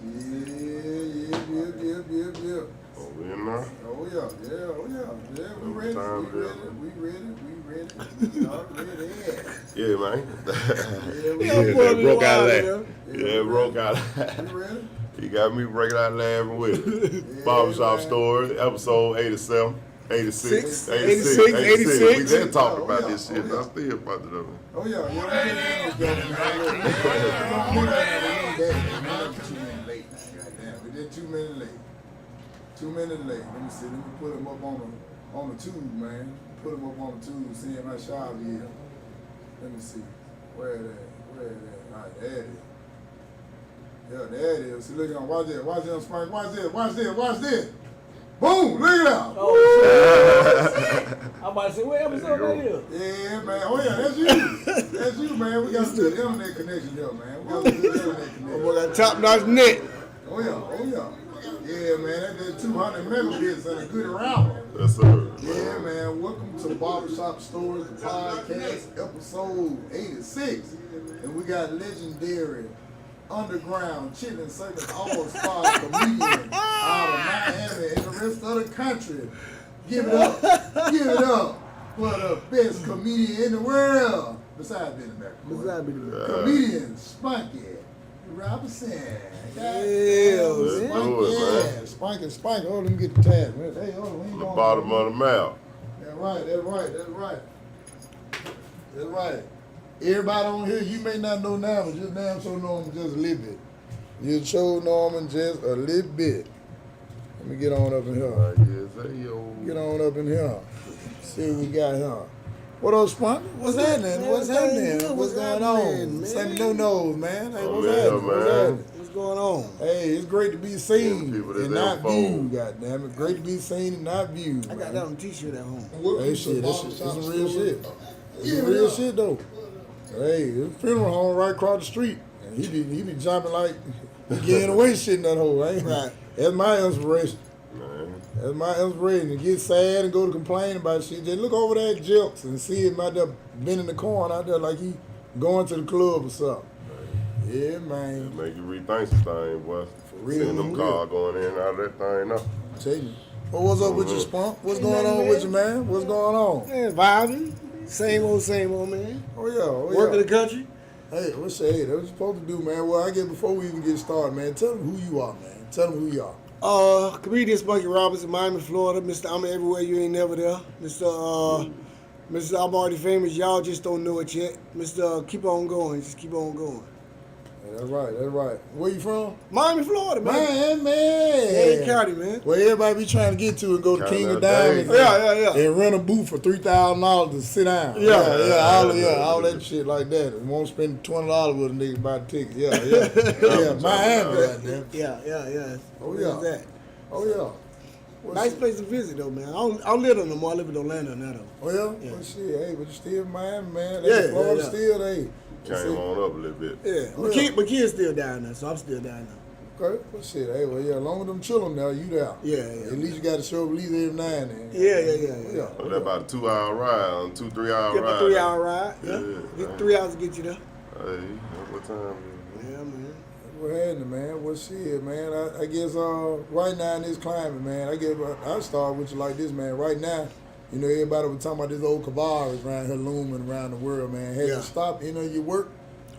Yeah. Oh, we in there? Oh yeah. We ready. Y'all ready. Yeah, man. Yeah, broke out of that. Yeah, broke out of that. You ready? You got me breaking out laughing with it. Yeah, Barbershop man. Stories, episode 87. 86. 86. We did talk about yeah, this shit. oh, yeah. I still about to know. Oh yeah. We did 2 minutes late. 2 minutes late. Let me see. Let me put him up on the tube, man. Put him up on the tube. See him how sharp he is. Let me see. Where is that? All right, there it is. Yeah, there it is. See, look at him. Watch this, Spunky. Watch this. Boom! Look at that. Oh, I'm about to say, what episode that is? Yeah, man. Oh, yeah, that's you. That's you, man. We got some good internet connection here, man. We got some good internet connection. We got top-notch net. Oh, yeah. Yeah, man. That's 200 megabits and a good router. Yes, sir. Yeah, man. Welcome to Barbershop Stories, the podcast, episode 86. And we got legendary underground chitlin circus all-star comedian out of Miami and the rest of the country. Give it up for the best comedian in the world. Besides being American. Comedian Spunky Robinson. Spunky. Oh, let me get the tag, man. Hey, The bottom of the map. That's right. Everybody on here, you may not know now, but just damn sure know him just a little bit. You sure know him just a little bit. Let me get on up in here. Get on up in here. See what we got here. What up, Spunky? What's happening? What's going on? Same no-nos, man. Hey, what's happening? What's going on? Hey, it's great to be seen and not viewed, goddammit. Great to be seen and not viewed. I got that on a t-shirt at home. Hey, shit, that's some real shit. It's some real shit, though. Hey, there's a funeral home right across the street. And he be jumping like he getting away shit in that hole, right? That's my inspiration. That's my inspiration. To get sad and go to complain about shit. Just look over there at Jelks and see him out there bending the corn out there like he going to the club or something. Yeah, man. It make you rethink some things, boy. For real. Seeing them cars going in and out of that thing up. Tell you. Well, what's up with you, Spunk? What's going on with you, man? What's going on? Man, vibing. Same old, man. Oh, yeah. Working the country. Hey, that's what you're supposed to do, man. Well, I guess before we even get started, man, tell them who you are, man. Tell them who you are. Comedian Spunky Robinson, Miami, Florida. Mr. I'm everywhere, you ain't never there. Mr. I'm already famous, y'all just don't know it yet. Mr. Keep on going, just keep on going. Yeah, that's right. Where you from? Miami, Florida, man. Man. Dade County, man. Where everybody be trying to get to and go to King of Diamonds. Yeah. And rent a booth for $3,000 to sit down. All that shit like that. And won't spend $20 with a nigga to buy the ticket. Yeah. Miami, goddamn. Yeah. Oh, yeah. That? Oh, yeah. Nice place to visit, though, man. I don't live in no more. I live in Orlando now, though. Oh, yeah? Yeah. Well, shit, hey, but you still in Miami, man. Florida still, hey. Came on up a little bit. Yeah. My kid's still down there, so I'm still down there. Okay, well, shit, hey, well, yeah, as long as them chillin' now, you there. Yeah. At least you got to show up at least every now and then. Yeah. Well, that's about a 2-hour ride, 2-3 hour ride. About 3 hour ride. Yeah. Get 3 hours to get you there. Hey, what time is it? Yeah, man. What happened, man? Well, shit, man. I guess right now in this climate, man, I start with you like this, man. Right now, you know, everybody was talking about this old coronavirus around here looming around the world, man. Has it stopped any of your work?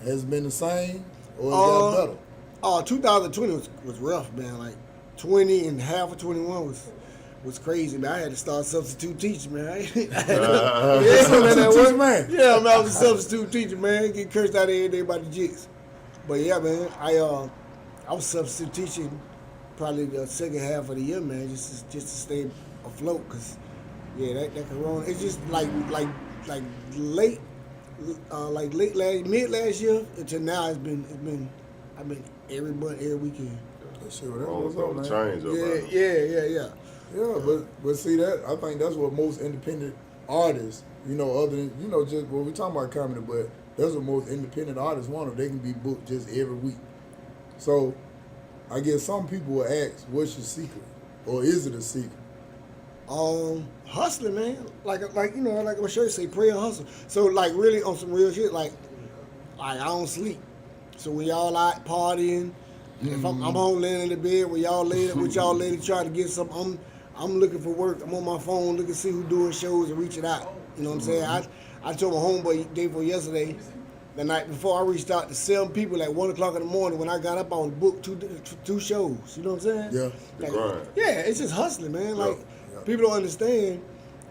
Has it been the same, or has it got better? 2020 was rough, man. Like 20 and half of 21 was crazy, man. I had to start substitute teaching, man. Man. Yeah, man, I was a substitute teacher, man. Get cursed out every day by the jigs. But yeah, man, I was substitute teaching probably the second half of the year, man, just to stay afloat, cause that corona, it's just like late mid last year until now. I've been every weekend. Shit, that was up, man. Change up, Yeah. Yeah, but see that, I think that's what most independent artists, you know, other than, you know, just, well, we talking about comedy, but that's what most independent artists want, if they can be booked just every week. So, I guess some people will ask, what's your secret? Or is it a secret? Hustling, man. Like you know, like my shirt say, pray and hustle. So like really on some real shit, like I don't sleep. So when y'all out partying, If I'm home laying in the bed with y'all ladies trying to get something, I'm looking for work. I'm on my phone looking to see who's doing shows and reaching out. You know what I'm saying? I told my homeboy day before yesterday, the night before, I reached out to 7 people at 1 o'clock in the morning. When I got up, I was booked two shows. You know what I'm saying? Yeah. Like, Grind. yeah, it's just hustling, man. Like Yeah. people don't understand.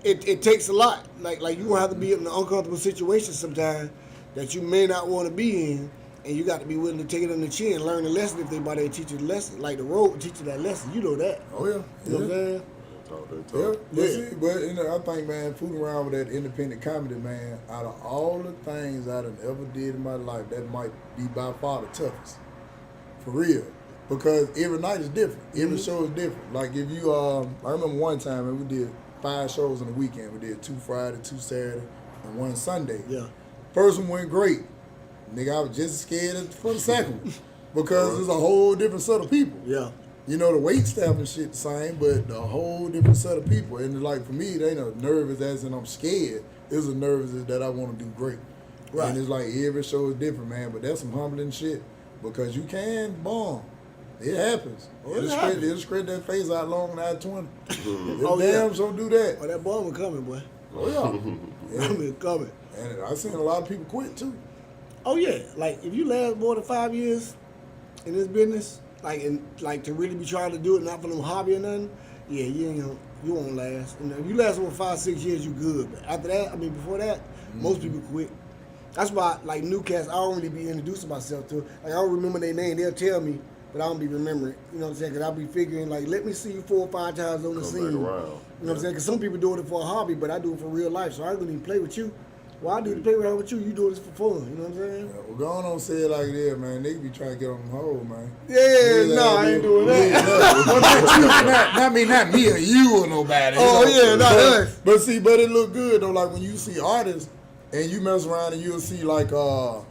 It takes a lot. Like you gonna have to be in an uncomfortable situation sometimes that you may not want to be in, and you got to be willing to take it on the chin, learn the lesson if they by there teach you the lesson. Like the road teach you that lesson. You know that. Oh, yeah. You know what I'm saying? Talk that Yeah, talk. but see, but you know, I think, man, fooling around with that independent comedy, man, out of all the things I done ever did in my life, that might be by far the toughest. For real. Because every night is different. Every show is different. Like if you, I remember one time, man, we did 5 shows on the weekend. We did 2 Friday, 2 Saturday, and 1 Sunday. Yeah. First one went great. Nigga, I was just as scared for the second one. Because it's a whole different set of people. Yeah. You know, the weight staff and shit the same, but a whole different set of people. And like for me, it ain't a nervous as in I'm scared. It's a nervous that I want to do great. Right. And it's like every show is different, man. But that's some humbling shit because you can bomb. It happens. Oh, it happens. It'll spread that face out long in I-20. Oh, Damn, yeah. so do that. Oh, that bomb is coming, boy. Oh, yeah. Coming, coming. And I seen a lot of people quit, too. Oh yeah, like if you last more than 5 years in this business, like to really be trying to do it, not for no hobby or nothing, yeah, you won't last. And if you last over 5, 6 years, you good. But after that, I mean, before that, most people quit. That's why, like new cats, I don't really be introducing myself to. Like I don't remember their name. They'll tell me, but I don't be remembering. You know what I'm saying? Because I'll be figuring like, let me see you 4 or 5 times on the Come scene. back You know around. what I'm saying? Because some people doing it for a hobby, but I do it for real life. So I don't even play with you. Well, I do to play around with you. You do this for fun. You know what I'm saying? Yeah, well, go on say it like that, man. They be trying to get on them hoes, man. Yeah, no, I ain't doing that. Yeah, well, not you, not me or you or nobody. Oh, yeah, not us. But see, but it look good though. Like when you see artists and you mess around and you'll see like, oh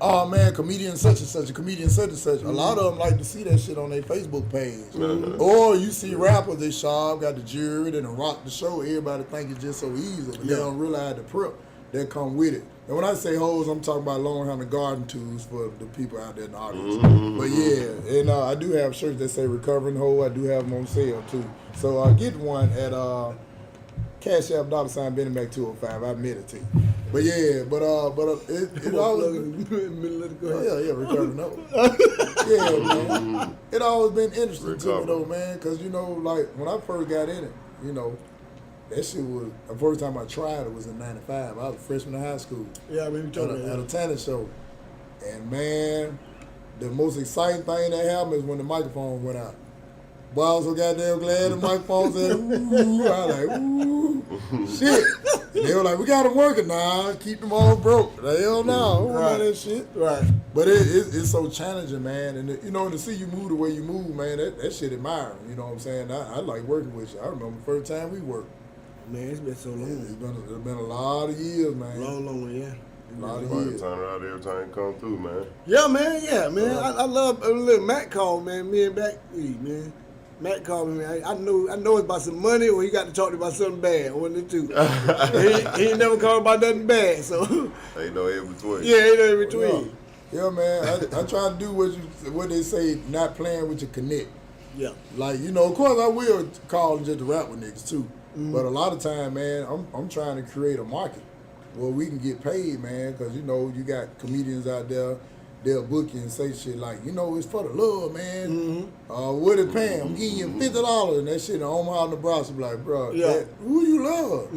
man, comedian such and such, a comedian such and such. A lot of them like to see that shit on their Facebook page. Or you see rappers they sharp, got the jury, and rock the show. Everybody think it's just so easy, but they don't realize the prep that come with it. And when I say hoes, I'm talking about long-handled garden tools for the people out there in the audience. But yeah, and I do have shirts that say recovering hoe. I do have them on sale too. So I get one at Cash App $ Benny Mac 205. I admit it to you. But yeah, but it always recovering hoe. Yeah, man. It always been interesting to me though, man, because you know, like when I first got in it, you know. That shit was, the first time I tried it was in 95. I was a freshman in high school. Yeah, I mean, at a talent show. And man, the most exciting thing that happened is when the microphone went out. Boy, I was so goddamn glad the microphone said, ooh. I was like, ooh, shit. And they were like, we got them working now. Keep them all broke. Like, hell no, I don't want that shit. Right. But it's so challenging, man. And, you know, to see you move the way you move, man, that shit admiring. You know what I'm saying? I like working with you. I remember the first time we worked. Man, it's been so long. It's been a lot of years, man. Long, yeah. A lot of Like years. turn around every time you come through, man. Yeah, man. I love look, Matt called, man. Me and back, man. Matt called me, man. I know it's about some money, or he got to talk to me about something bad. One of the two. he ain't never called about nothing bad, so. Ain't no in between. Yeah, ain't no in between. Yeah, man. I try to do what they say, not playing with your connect. Yeah. Like, you know, of course I will call just to rap with niggas too. But a lot of time, man, I'm trying to create a market where we can get paid, man, because, you know, you got comedians out there, they'll book you and say shit like, you know, it's for the love, man. What it paying? I'm giving you $50 and that shit in Omaha, Nebraska. Like, bro, who you love?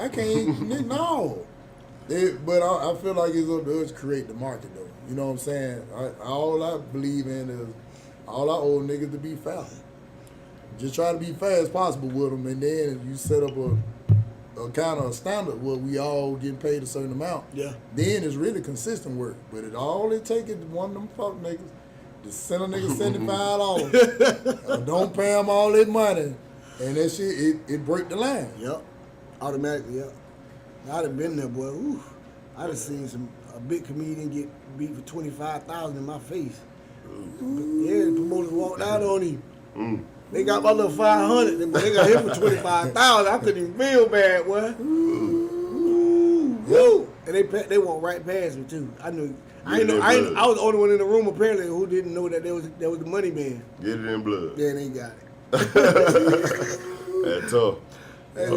I can't, no. But I feel like it's up to us to create the market, though. You know what I'm saying? All I believe in is all our old niggas to be fair. Just try to be fair as possible with them, and then if you set up a kind of standard where we all getting paid a certain amount, then it's really consistent work. But all it takes is one of them fuck niggas to send a nigga $75, don't pay them all that money, and that shit, it break the line. Yep. Automatically, yep. I'd have been there, boy. Ooh. I'd have seen a big comedian get beat for $25,000 in my face. Yeah, the promoters walked out on him. They got my little 500, but they got him for 25,000. I couldn't even feel bad, boy. Woo. And they walked right past me too. I I was the only one in the room apparently who didn't know that there was the money man. Get it in blood. Yeah, they got it. That's tough. Hey,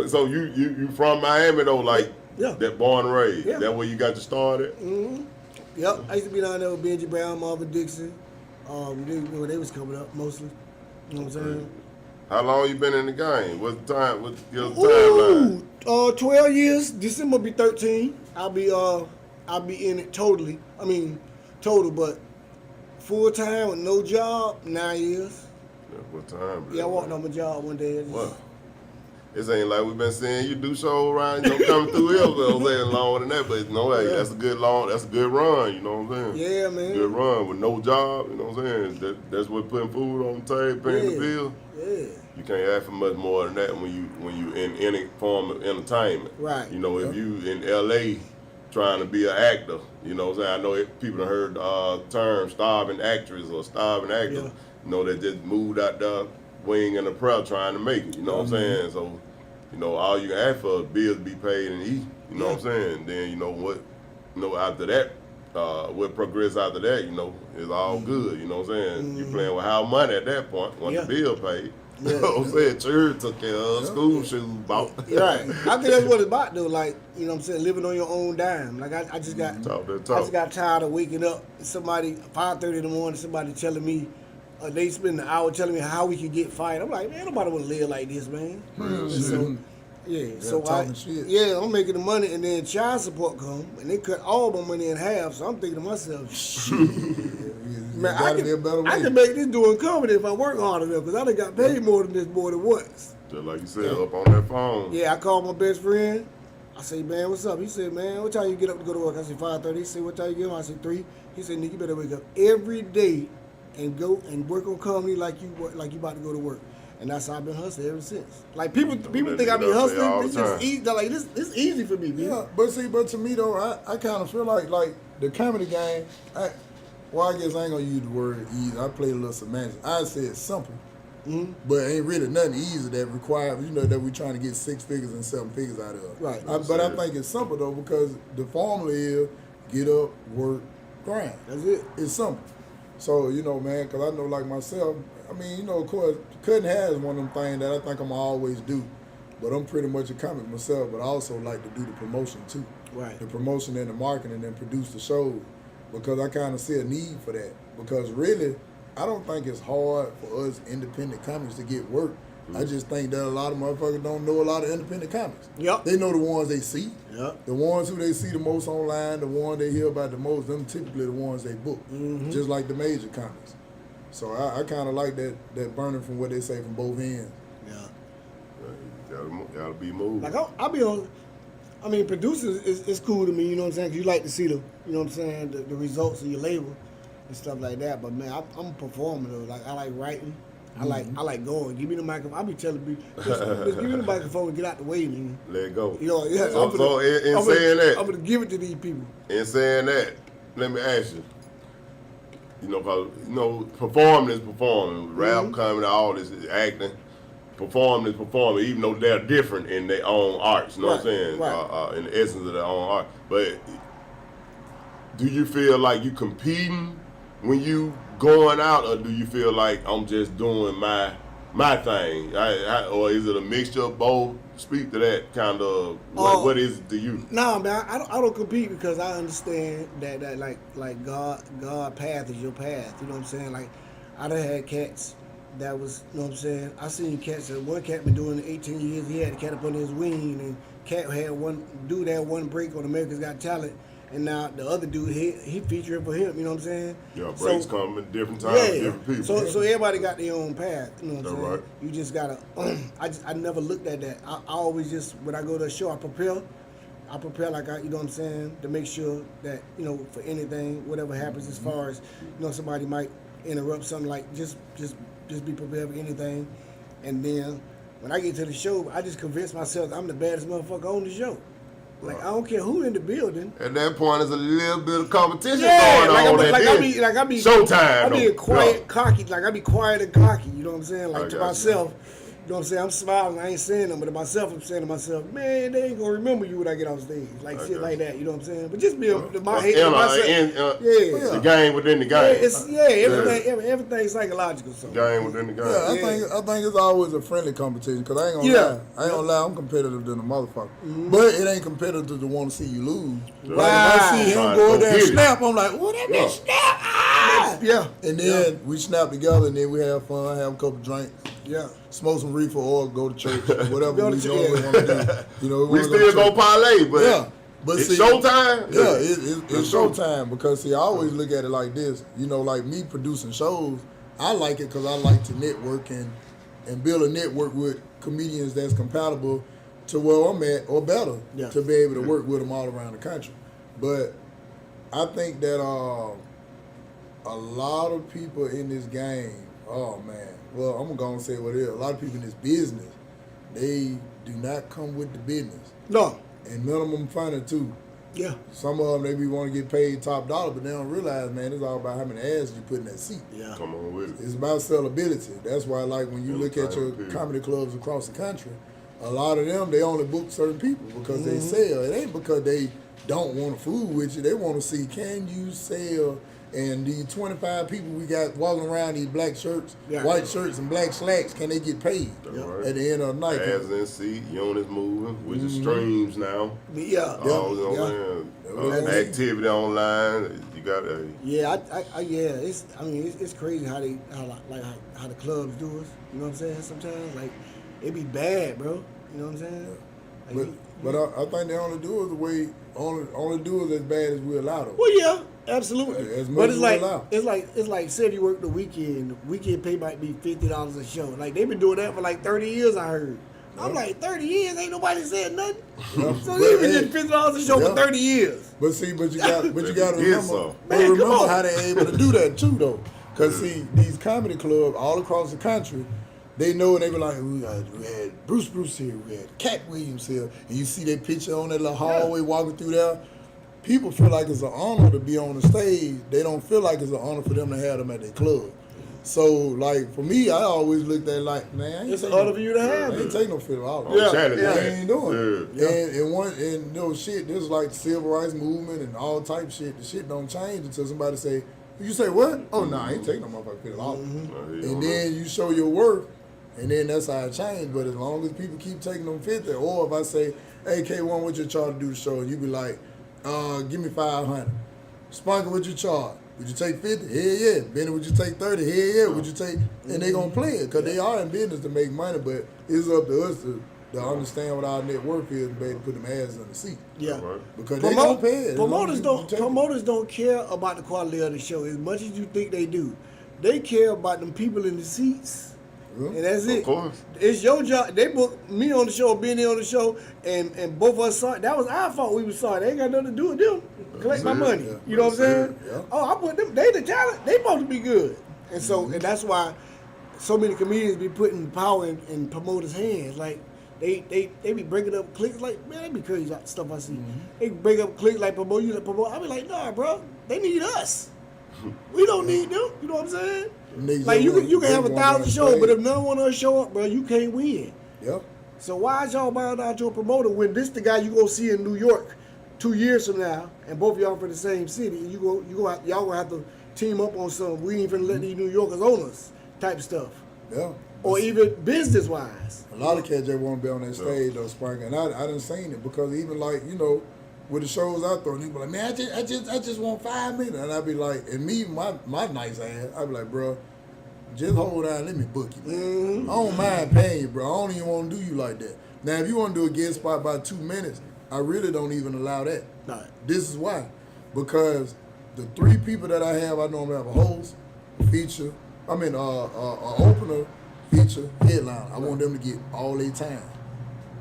So you from Miami though, like Yeah. that born and raised. Yeah. That where you got your start at? Mm-hmm. Yep, I used to be down there with Benji Brown, Marvin Dixon. They was coming up mostly. You know what I'm saying? How long you been in the game? What's the time? What's your timeline? 12 years. December will be 13. I'll be in it totally. I mean, total, but full time with no job, 9 years. Yeah, what time? Yeah, I walked on my job one day. What? This ain't like we've been seeing you do shows around, coming through here, I'm saying longer than that, but no way, that's a good run, you know what I'm saying? Yeah, man. Good run with no job, you know what I'm saying? That's what putting food on the table, paying the bill. Yeah. You can't ask for much more than that when you in any form of entertainment. Right. You know, if you in LA trying to be an actor, you know what I'm saying? I know people have heard the term starving actress or starving actor. Yeah. You know, that just moved out the wing and the prayer trying to make it, you know what I'm saying? So, you know, all you can ask for is bills to be paid and eat, you know what I'm saying? Then, after that, what progress after that, is all good, you know what I'm saying? You playing with how money at that point, once the bill paid. You know what I'm saying? Church took care of school shoes bought. Right. I think that's what it's about though, like, you know what I'm saying, living on your own dime. Like I just got tired of waking up, somebody 5:30 in the morning, somebody telling me they spend an hour telling me how we could get fired. I'm like, man, nobody want to live like this, man. I'm making the money, and then child support come, and they cut all my money in half. So I'm thinking to myself, shit, man, I can make this doing comedy if I work hard enough, because I done got paid more than this more than once. Just like you said, up on that phone. Yeah, I called my best friend. I say, man, what's up? He said, man, what time you get up to go to work? I said, 5:30. He said, what time you get up? I said, 3. He said, nigga, you better wake up every day and go and work on comedy like you about to go to work. And that's how I've been hustling ever since. Like people think I be hustling. It's just easy. They're like, this easy for me, man. Yeah, but to me though, I kind of feel like the comedy game. I guess I ain't gonna use the word easy. I played a little semantics. I said simple, but ain't really nothing easy that requires that we trying to get 6 figures and 7 figures out of. Right. But I think it's simple though, because the formula is get up, work, grind. That's it. It's simple. So, man, because I know like myself, I mean, of course, cutting hair is one of them things that I think I'm always do. But I'm pretty much a comic myself, but I also like to do the promotion too. Right. The promotion and the marketing and produce the shows, because I kind of see a need for that. Because really, I don't think it's hard for us independent comics to get work. I just think that a lot of motherfuckers don't know a lot of independent comics. Yep. They know the ones they see. Yep. The ones who they see the most online, the ones they hear about the most, them typically the ones they book. Just like the major comics. So I kind of like that burning from what they say from both ends. Yeah. You gotta be moved. Like I'll be on. I mean, producers is cool to me. You know what I'm saying? 'Cause you like to see the the results of your label and stuff like that. But man, I'm a performer though. Like I like writing. I like going. Give me the microphone. I be telling people, just give me the microphone and get out the way, man. Let it go. Yeah. So in saying that, I'm gonna give it to these people. In saying that, let me ask you. Because performing is performing. Rap, comedy, all this is acting. Performing is performing, even though they're different in their own arts. You know what I'm saying? Right. In the essence of their own art. But do you feel like you competing when you going out, or do you feel like I'm just doing my thing? Or is it a mixture of both? Speak to that kind of. What is it to you? Nah, man, I don't compete, because I understand that like God path is your path. You know what I'm saying? Like I done had cats that was, you know what I'm saying? I seen cats that one cat been doing it 18 years. He had a cat up under his wing, and cat had one break on America's Got Talent. And now the other dude, he featuring for him, you know what I'm saying? Yeah, breaks come at different times, different people. So everybody got their own path, you know what I'm saying? Right. You just gotta, I never looked at that. I always just, when I go to a show, I prepare like you know what I'm saying, to make sure that, for anything, whatever happens as far as, somebody might interrupt something, like just be prepared for anything. And then when I get to the show, I just convince myself I'm the baddest motherfucker on the show. Like, I don't care who in the building. At that point, there's a little bit of competition going on. I be showtime. I be quiet, cocky. Like, I be quiet and cocky. You know what I'm saying? Like, to myself, know what I'm saying? I'm smiling, I ain't saying them, but to myself, I'm saying to myself, man, they ain't gonna remember you when I get off stage. Like shit like that, you know what I'm saying? But just be my hate myself. The game within the game. Everything's psychological. So. Game within the game. Yeah, I think it's always a friendly competition, because I ain't gonna lie. I ain't gonna lie, I'm competitive than a motherfucker. But it ain't competitive to want to see you lose. Yeah. Like if I see him go there and snap, I'm like, what that bitch snap? Ah! Yeah. And then we snap together, and then we have fun, have a couple drinks. Yeah. Smoke some reefer or go to church, whatever we normally want to do. You know, we still go parlay, but but it's see, showtime. Yeah, it's showtime, because see, I always look at it like this. You know, like me producing shows, I like it because I like to network and build a network with comedians that's compatible to where I'm at or better to be able to work with them all around the country. But I think that a lot of people in this game, oh man, well, I'm going to say what it is. A lot of people in this business, they do not come with the business. No. And minimum funding too. Yeah. Some of them, they be want to get paid top dollar, but they don't realize, man, it's all about how many asses you put in that seat. Yeah. Come on with it. It's about sellability. That's why, like, when you look at your comedy clubs across the country, a lot of them, they only book certain people because they sell. It ain't because they don't want to fool with you. They want to see, can you sell? And these 25 people we got walking around these black shirts, white shirts, and black slacks, can they get paid at the end of the night? As in seat, units moving, which is streams now. Activity online, you got to. It's crazy how the clubs do us. You know what I'm saying? Sometimes like it be bad, bro. You know what I'm saying? Like, but I think they only do it the way only do it as bad as we allow them. Well, yeah. Absolutely, as much but it's like say if you work the weekend pay might be $50 a show. Like they've been doing that for like 30 years. I heard. I'm like 30 years, ain't nobody said nothing. So they've been getting $50 a show for 30 years. But you got to remember. Remember how they're able to do that too, though. Because see, these comedy clubs all across the country, they know, and they be like, we had Bruce here, we had Cat Williams here, and you see that picture on that little hallway walking through there. People feel like it's an honor to be on the stage. They don't feel like it's an honor for them to have them at their club. So, like, for me, I always looked at it like, man, it's an honor for you to have. I ain't take no $50. I ain't doing it. And no shit, there's like civil rights movement and all type shit. The shit don't change until somebody say, you say what? Oh, no, I ain't taking no motherfucking $50. And then you show your worth, and then that's how it changed. But as long as people keep taking them 50, or if I say, hey, K1, what you charge to do the show? And you be like, give me 500. Spunky, what you charge? Would you take 50? Hell yeah. Benny, would you take 30? Hell yeah. Would you take? And they gonna play it because they are in business to make money, but it's up to us to understand what our net worth is and be able to put them ass on the seat. Yeah. Because they gonna pay it. Promoters don't care about the quality of the show as much as you think they do. They care about them people in the seats. And that's it. Of course. It's your job. They booked me on the show, Benny on the show, and both of us saw it. That was our fault. We was sorry. They ain't got nothing to do with them. Collect my money. Yeah. You know what I'm saying? Yeah. Oh, I put them. They the talent. They supposed to be good. And so, and that's why so many comedians be putting power in promoters' hands. Like they be breaking up clicks. Like, man, they be crazy stuff I see. They break up clicks like promote you, like promote. I be like, nah, bro. They need us. We don't need them. You know what I'm saying? Like you can have 1,000 shows, but if none one of us show up, bro, you can't win. Yep. So why is y'all buying out your promoter when this the guy you gonna see in New York 2 years from now, and both of y'all from the same city, and y'all gonna have to team up on some we ain't finna let these New Yorkers own us type stuff. Yeah. Or even business wise. A lot of cats just want to be on that stage though, Spunky, and I done seen it because even like with the shows I throw, and they be like, man, I just want 5 minutes, and I be like, and me, my nice ass, I be like, bro, just hold on, let me book you, man. I don't mind paying you, bro. I don't even want to do you like that. Now, if you want to do a guest spot by 2 minutes, I really don't even allow that. Right. This is why, because the 3 people that I normally have a host, a feature, an opener, feature, headline. I want them to get all their time.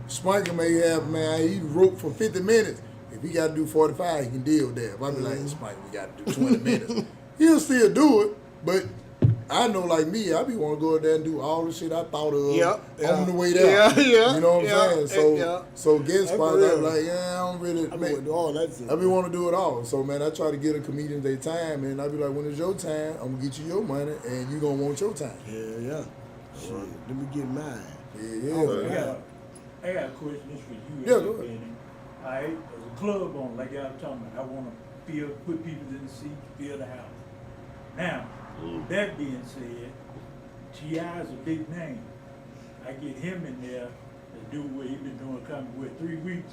Spunky may have, man, he wrote for 50 minutes. If he got to do 45, he can deal with that. If I be like, Spunky, we got to do 20 minutes. He'll still do it, but I know, like me, I be want to go there and do all the shit I thought of on the way there. You know what I'm saying? So guest spots, I be like, I don't really. I be want to do it all. So, man, I try to get a comedian their time, and I be like, when it's your time, I'm going to get you your money, and you going to want your time. Yeah. Shit, let me get mine. Yeah. I got a question. This for you. Yeah, go ahead. Benny. All right, there's a club on, like y'all talking about. I want to put people in the seats, build a house. Now, that being said, T.I.'s a big name. I get him in there to do what he been doing coming with 3 weeks.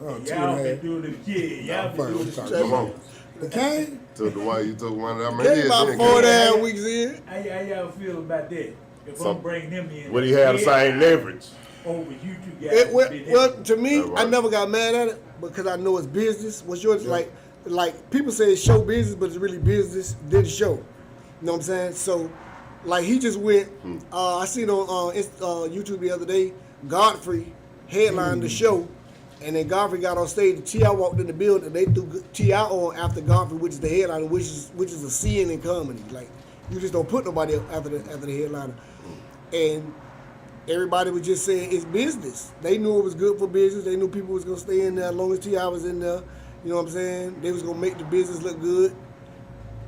Oh, Y'all been doing it, y'all been doing Come it. on. The King? Took the one, you took one of them. Came about 4 weeks in. How y'all feel about that? If So, I'm bringing him in. Would he have the same leverage? Over you two guys. Well, to me, That's right. I never got mad at it because I know it's business. What's yours? Like people say it's show business, but it's really business, then show. You know what I'm saying? So, like he just went. I seen on YouTube the other day, Godfrey headlined the show, and then Godfrey got on stage. T.I. walked in the building, and they threw T.I. on after Godfrey, which is the headliner, which is a sin in comedy. Like you just don't put nobody up after the headliner, and everybody was just saying it's business. They knew it was good for business. They knew people was gonna stay in there as long as T.I. was in there. You know what I'm saying? They was gonna make the business look good.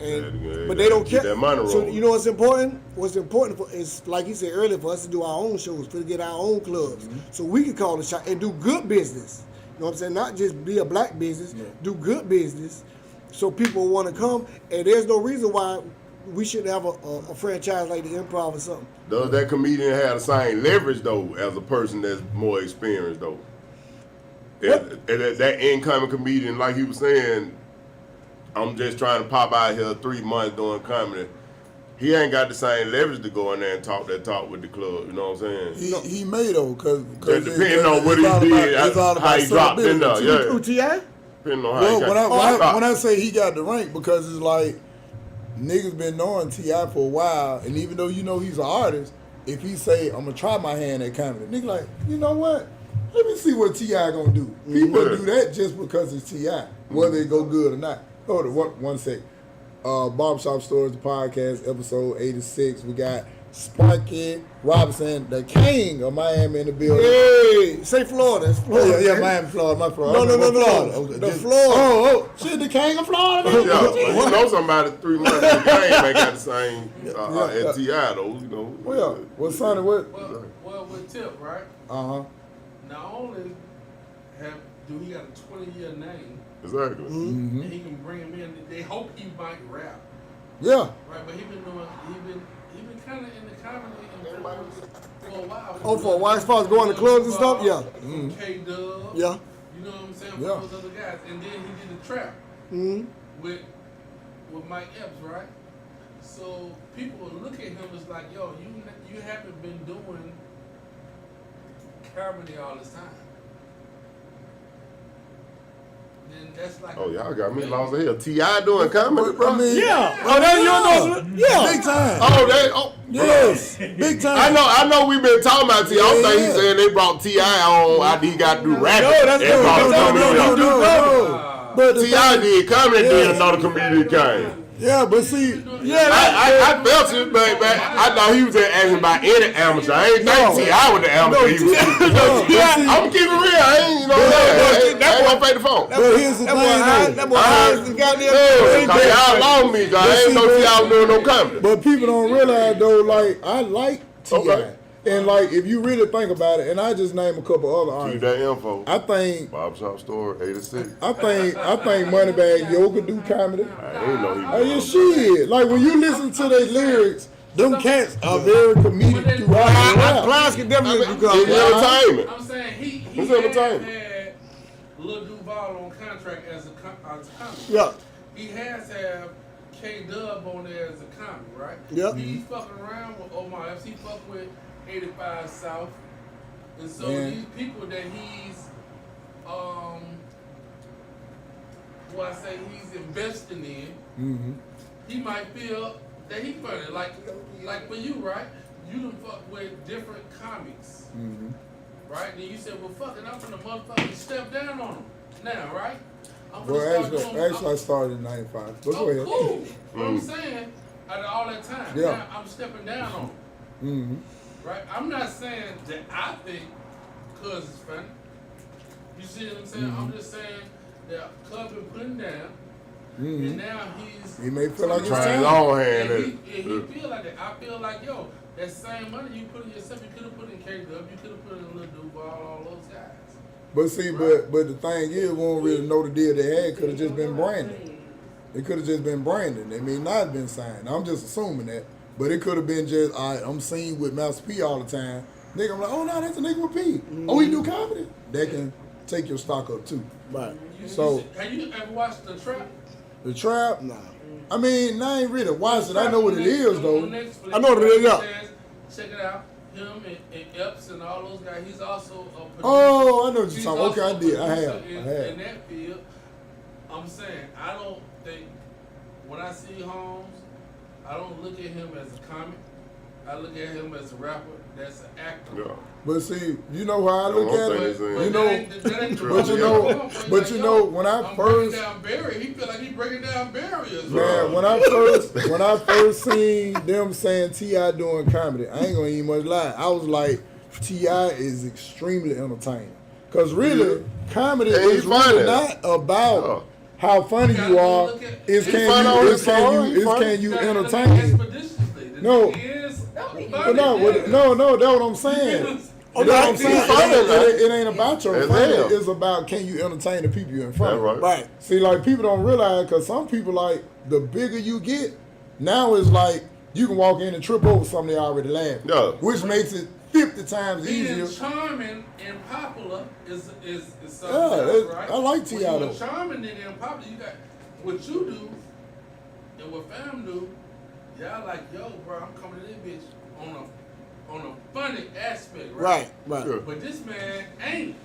And but they don't care. That money So rolling. you know what's important? What's important for is like he said earlier for us to do our own shows, to get our own clubs, so we can call the shot and do good business. You know what I'm saying? Not just be a black business, do good business, so people want to come. And there's no reason why we shouldn't have a franchise like the Improv or something. Does that comedian have the same leverage though as a person that's more experienced though? And that incoming comedian, like he was saying, I'm just trying to pop out here 3 months doing comedy. He ain't got the same leverage to go in there and talk that talk with the club. You know what I'm saying? He may though, because Depending on what he did, how he dropped in there. Yeah. Who T.I.? Depending on how Well, when I say he got the rank, because it's like niggas been knowing T.I. for a while, and even though you know he's an artist, if he say I'm gonna try my hand at comedy, nigga like, you know what? Let me see what T.I. gonna do. People do that just because it's T.I., whether it go good or not. Hold on, one sec. Barbershop Stories, the podcast, episode 86. We got Spunky Robinson, the king of Miami in the building. Hey, say Florida. It's Florida. Yeah, Miami, Florida, my Florida. No. Florida. The Just- Florida. Oh, shit, the king of Florida. Yeah, but you know somebody 3 months in the game ain't got the same as T.I. though, you know. Well, what's Sonny, what? Well, with Tip, right? Uh-huh. Not only do he got a 20-year name, Exactly. and he can bring him in. They hope he might rap, Yeah. right? But he been kind of in the comedy for a while. Oh, for a while, as far as going to clubs and stuff, yeah. From K-Dub. Yeah. You know what I'm saying? Yeah. Those other guys, and then he did the trap with Mike Epps, right? So people will look at him as like, yo, you haven't been doing comedy all this time. Then that's like, Oh, y'all got me lost in here. T.I. doing comedy, bro? I mean, Yeah. Oh, that's your endorsement? Yeah. big time. Oh, Yes, big time. I know we've been talking about T.I. I think he's saying they brought T.I. on after he got to do rapping. No, that's They good. brought No. comedy. But the T.I. thing- did comedy, then another comedian came. Yeah, but see, I felt it, but I thought he was just asking about any amateur. I ain't think T.I. was the amateur. He was. I'm keeping it real. I ain't, you know, I ain't gonna pay the phone. but here's the thing, though. That boy Hines the goddamn. Cause y'all lost me, cause I ain't know T.I. was doing no comedy. But people don't realize though, like I like T.I. Okay. And like if you really think about it, and I just name a couple other Keep artists. that info. I think Barbershop Store, 86. I think Moneybag Yo could do comedy. I ain't know he Oh yeah, was. shit. Like when you listen to their lyrics, them cats are very comedic throughout their rap. Class can definitely do It's comedy. entertainment. I'm saying he It's has entertainment. had Lil Duval on contract as a comedy. Yeah. He has had K-Dub on there as a comedy, right? Yep. He's fucking around with Omar Epps. He fuck with 85 South. And so Yeah. these people that he's, he's investing in, he might feel that he funny. Like for you, right? You done fuck with different comics. Right? Then you said, well, fuck it, I'm gonna motherfucking step down on them now, right? I'm gonna Well, start actually, I started in '95. But go ahead. Cool. What I'm saying, out of all that time, Yeah. now I'm stepping down on them. Right? I'm not saying that I think Cuz is funny. You see what I'm saying? I'm just saying that Cuz been putting down, and now He may feel like it's Trying his time. own hand. and he feel like that. I feel like, yo, that same money you put in yourself, you could have put in K-Dub, you could have put in Lil Duval, all those guys. But see, but the thing is, we don't really know the deal they had. Could have just been branding. It could have just been branding. They may not have been signed. I'm just assuming that. But it could have been just, all right, I'm seen with Master P all the time. Nigga, I'm like, oh no, that's a nigga with P. Oh, he do comedy. That can take your stock up too. Right. So Have you ever watched The Trap? the trap, Nah. I mean, I ain't really watched it. I know what it is though. I know what it is, yeah. Check it out. Him and Epps and all those guys. He's also a producer. Oh, I know what you're He's talking. Okay, also I did. a I producer have. In that field. I'm saying, I don't think, when I see Holmes, I don't look at him as a comic. I look at him as a rapper that's an actor. Yeah. But see, you know how I look One at thing it. is, You know, that ain't the but you real know, point. but Like, you yo, know, when I I'm first, breaking down barriers. He feel like he's breaking down barriers. man, when I first seen them saying T.I. doing comedy, I ain't gonna even much lie. I was like, T.I. is extremely entertaining. Cause really, comedy And is he funny. really not about how funny you are. It's He can funny on you, his song, he funny. can you gotta look at entertain? expeditiously. The No. nigga is But funny, no, nigga. no, that's what I'm saying. Oh, That's what I'm he's saying. funny, It ain't about your As funny. hell. It's about can you entertain the people you're in front That's of. right. Right. See, like people don't realize because some people like the bigger you get, now it's like you can walk in and trip over something they already laughed. Yeah. Which makes it 50 times Being easier. charming and popular is something Yeah, else, right? I like T.I. When though. you're charming nigga and popular, you got what you do and what fam do. Y'all like, yo, bro, I'm coming to this bitch on a funny aspect, right? Right. Yeah. But this man ain't.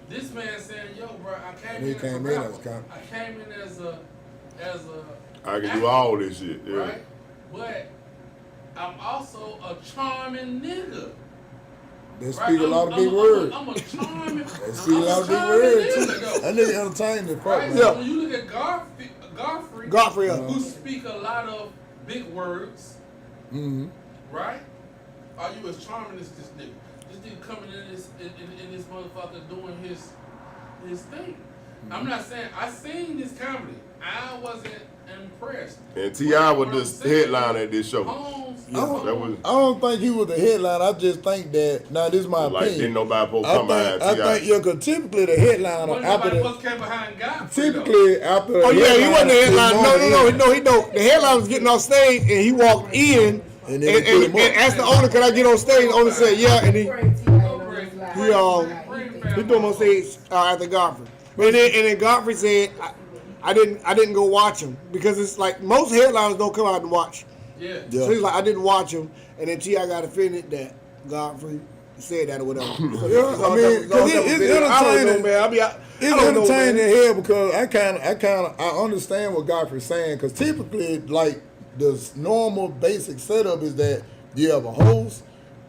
This man saying, yo, bro, I came He in came in as a rapper. as a comic. I came in as a I can do all this shit. Yeah. right? But I'm also a charming nigga. They Right? speak a lot of big words. I'm a charming. They speak a lot of big words too. That nigga entertaining the fuck, Right? man. So when you look at Godfrey, Godfrey. who speak a lot of big words, Mm-hmm. right? Are you as charming as this nigga? This nigga coming in this motherfucker doing his thing. I'm not saying I seen this comedy. I wasn't impressed. And T.I. was What the I'm saying headline is, at this show. Holmes, Yeah. That was I don't think he was the headline. I just think that now this is my like opinion. didn't nobody supposed to come behind I T.I. think cause typically the headliner Wasn't after nobody the supposed to come behind Godfrey, though. typically after Oh yeah, he wasn't the headline. No. He know. The headline was getting off stage, and he walked in And and, then they put him up. asked the owner, "Can I get on stage?" The owner said, "Yeah," and he threw him on stage after Godfrey. But then Godfrey said, I didn't go watch him because it's like most headliners don't come out and watch. Yeah. Yeah. So he's like, I didn't watch him, and then T.I. got offended that Godfrey said that or whatever. So Yeah, I mean, 'cause it's I don't know, entertaining. man. It's entertaining here because I understand what Godfrey's saying because typically like the normal basic setup is that you have a host,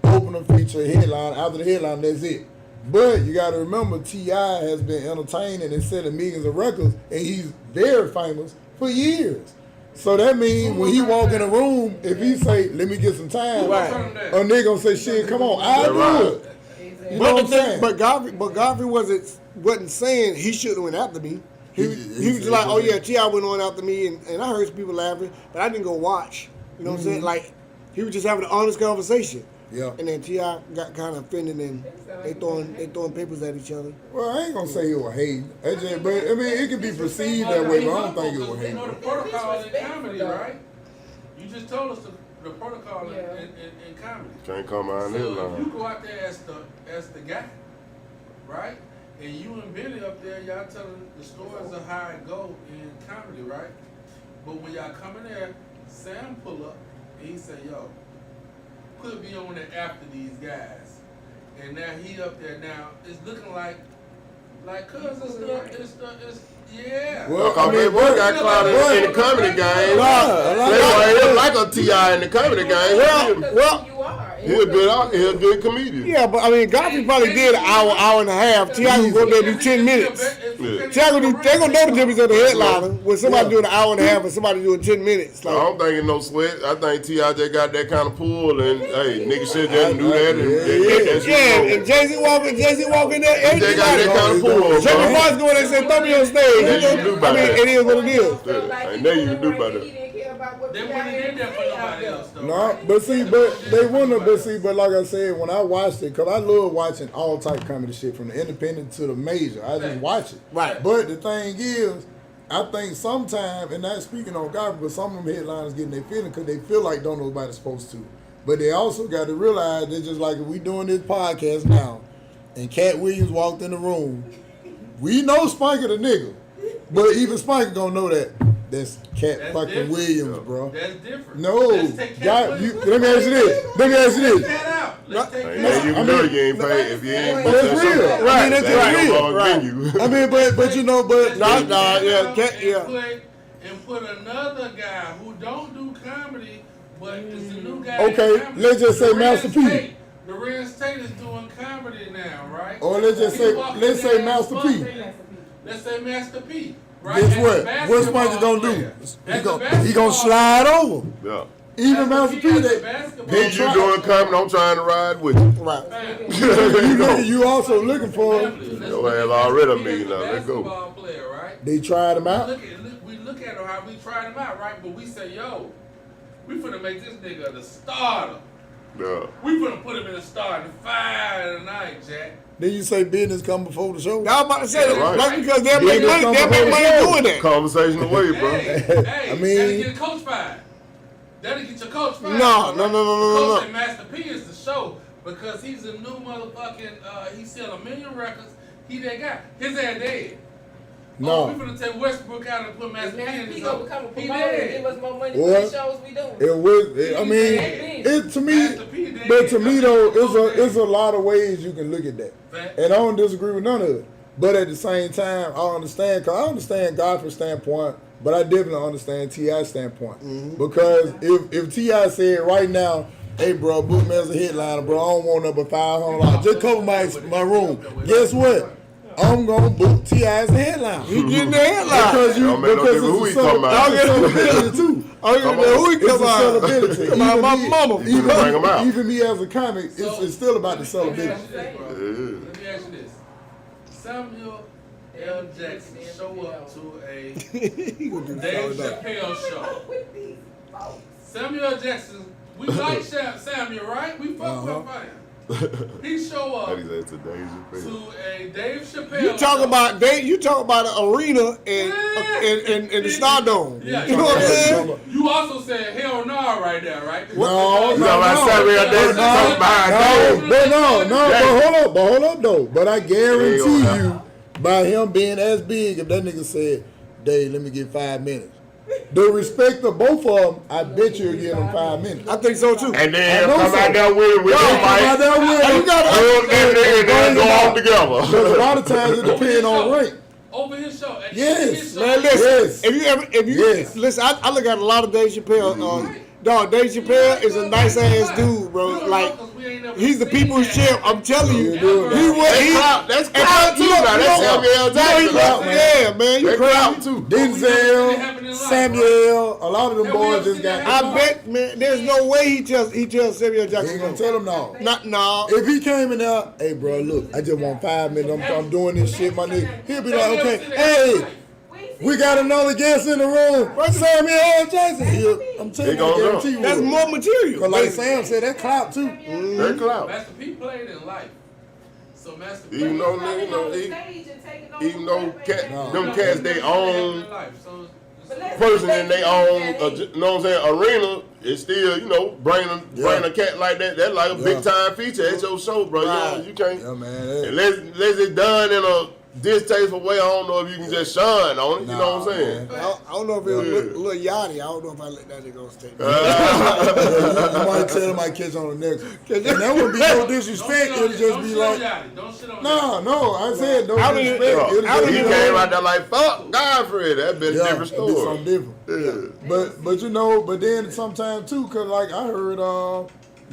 opener, feature, headline. After the headline, that's it. But you got to remember, T.I. has been entertaining and selling millions of records, and he's very famous for years. So that means when he walk in a room, if he say, "Let me get some time," Right. a nigga gonna say, "Shit, come on, I'll do it." You know what I'm saying? But Godfrey wasn't saying he shouldn't have went after me. He was just like, oh yeah, T.I. went on after me, and I heard some people laughing, but I didn't go watch. You know what I'm saying? Like he was just having an honest conversation. Yeah. And then T.I. got kind of offended, and they throwing papers at each other. Well, I ain't gonna say it was hating. But I mean, it can be perceived that way, but I don't think it was You know the hating. protocol in comedy, right? You just told us the protocol in comedy. Can't come behind So this if you line. go out there as the guy, right? And you and Billy up there, y'all telling the stories of how it go in comedy, right? But when y'all come in there, Sam pull up and he say, "Yo, could be on there after these guys," and now he up there now. It's looking like cause it's yeah. Well, Cause they both got clout in the comedy game. They right here like a T.I. in the comedy game. Well, You are. He a good comedian. Yeah, but I mean, Godfrey probably did an hour and a half. T.I. gonna go there and do 10 minutes. T.I. gonna do, they gonna know the difference of the headliner when somebody doing an hour and a half and somebody doing 10 minutes. Like, I don't think it's no sweat. I think T.I. just got that kind of pull, and hey, niggas should just do that and get that shit going. and Jay-Z walking there, They everybody got that kind of pull, Jamie bro. Foxx going there and say, throw me on stage. I mean, it is what it is. Ain't nothing you can do about it. They wouldn't did that for nobody else, though. No, but like I said, when I watched it, because I love watching all type of comedy shit, from the independent to the major. I just watch it. Right. But the thing is, I think sometimes, and not speaking on God, but some of them headliners getting their feeling because they feel like don't nobody's supposed to. But they also got to realize they're just like, if we doing this podcast now, and Cat Williams walked in the room, we know Spunky the nigga, but even Spunky gonna know that. That's Cat fucking different. Williams, bro. That's different. No, Let's take Cat God, Williams. let me ask you this. Let's take that out. Let's take Ain't that nothing you out. can do if you ain't paid. If you ain't booked That's that real. shit. Right, that's That ain't real. gonna Right. venue. I mean, but you know, but And put another guy who don't do comedy, but is a new guy. Okay, in comedy. let's just say Lorenz Master P. Tate. Lorenz Tate is doing comedy now, right? Or let's just say, let's say Master P. Let's say Master P. Right? Guess As a what? What's basketball Spunky gonna do? player. As a He gonna basketball slide over. Yeah. Even Master P, as a they basketball Then you try- doing comedy, I'm trying to ride with you. Right. player. you also looking for. Your ass already a million now. Let's go. Basketball player, right? They tried him out. We look at how we tried him out, right? But we say, yo, we finna make this nigga the starter. Yeah. We finna put him in the starting five tonight, Jack. Then you say business come before the show. I was about to say that. Right. That's because they'll Yeah, make money. They'll make money doing that. Conversation away, bro. Hey, I mean- that'll get a coach fired. That'll get your coach fired. No. The coach No. at Master P is the show because he's a new motherfucking. He sell 1 million records. He that guy. His ass dead. No. Oh, we finna take Westbrook out and put Master P in Master the P show. gonna become a He promoter and give dead. us more money What? for the shows we do. It was. I mean, it to me. Master P dead. But to me though, Master P it's a lot of ways you can look at that, Fact. and I don't disagree with none of it. But at the same time, I understand, cause I understand Godfrey's standpoint, but I definitely understand T.I.'s standpoint. Because if T.I. said right now, hey bro, book me as a headliner, bro, I don't want nothing but $500, just cover my room. Guess what? I'm gonna book T.I. as a headliner. He getting the headline. Don't make no difference who he talking about. it's a sellability too. I don't even know who he It's a come out. sellability. Come out my mama. You better bring 'em out. Even me as a comic, it's still about the Let me sellability. ask you this, bro. Let me ask you this. Samuel L. Jackson show up to a He gonna do Dave that. Chappelle show. Samuel L. Jackson, we like Samuel, right? We fuck with him. He show up That is at today's to affair. a Dave Chappelle You talk show. about you talk about an arena and the Stardome. Yeah, You know what I'm saying? You also said hell no right there, right? No, You know about Samuel L. Jackson talking about but hold up though. But I guarantee you, by him being as big, if that nigga said, Dave, let me get 5 minutes. The respect of both of them, I bet you'll give them 5 minutes. I think so too. And then I know come so. out there with him, Come out there with him. You gotta- and then go off Because together. a lot of times it depends on rank. Over his show. At Yes, his show. Man, listen. Yes. If you Yes. listen, I look at a lot of Dave Chappelle. Dog, Dave Chappelle is a nice ass dude, bro. Like he's the people's champ. I'm telling you. Yeah, dude. That's clout too now. That's Samuel L. Jackson. Yeah, man, you That's crazy. clout too. Denzel, Samuel, a lot of them boys just got. I bet, man, there's no way he tells Samuel He Jackson ain't gonna no. tell them no. No. If he came in there, hey bro, look, I just want 5 minutes. I'm doing this shit, my nigga. He'll be like, okay, hey, we got another guest in the room. Samuel L. Jackson. I'm telling He you, I gonna guarantee you. That's will. more material. Cause like Sam said, that clout too. That's clout. Master P played in life. So Master P Even though, you know, even though them cats they own person and they own, you know what I'm saying, arena, it's still, you know, bring a cat like that. That's like a big time feature at your show, bro. Right. You can't. Yeah, man. Unless it's done in a distasteful way, I don't know if you can just shine on it. You know what I'm saying? I don't know if it was a little yachty. I don't know if I let that nigga on stage. You might tell him I catch on the next one. And that would be no disrespect. It'll just be like, don't shit on no, I said no I don't even- disrespect. It'll I just don't He be even- came like, out there like, fuck Godfrey. That been a different it'd be story. something different. Yeah. But you know, but then sometimes too, cause like I heard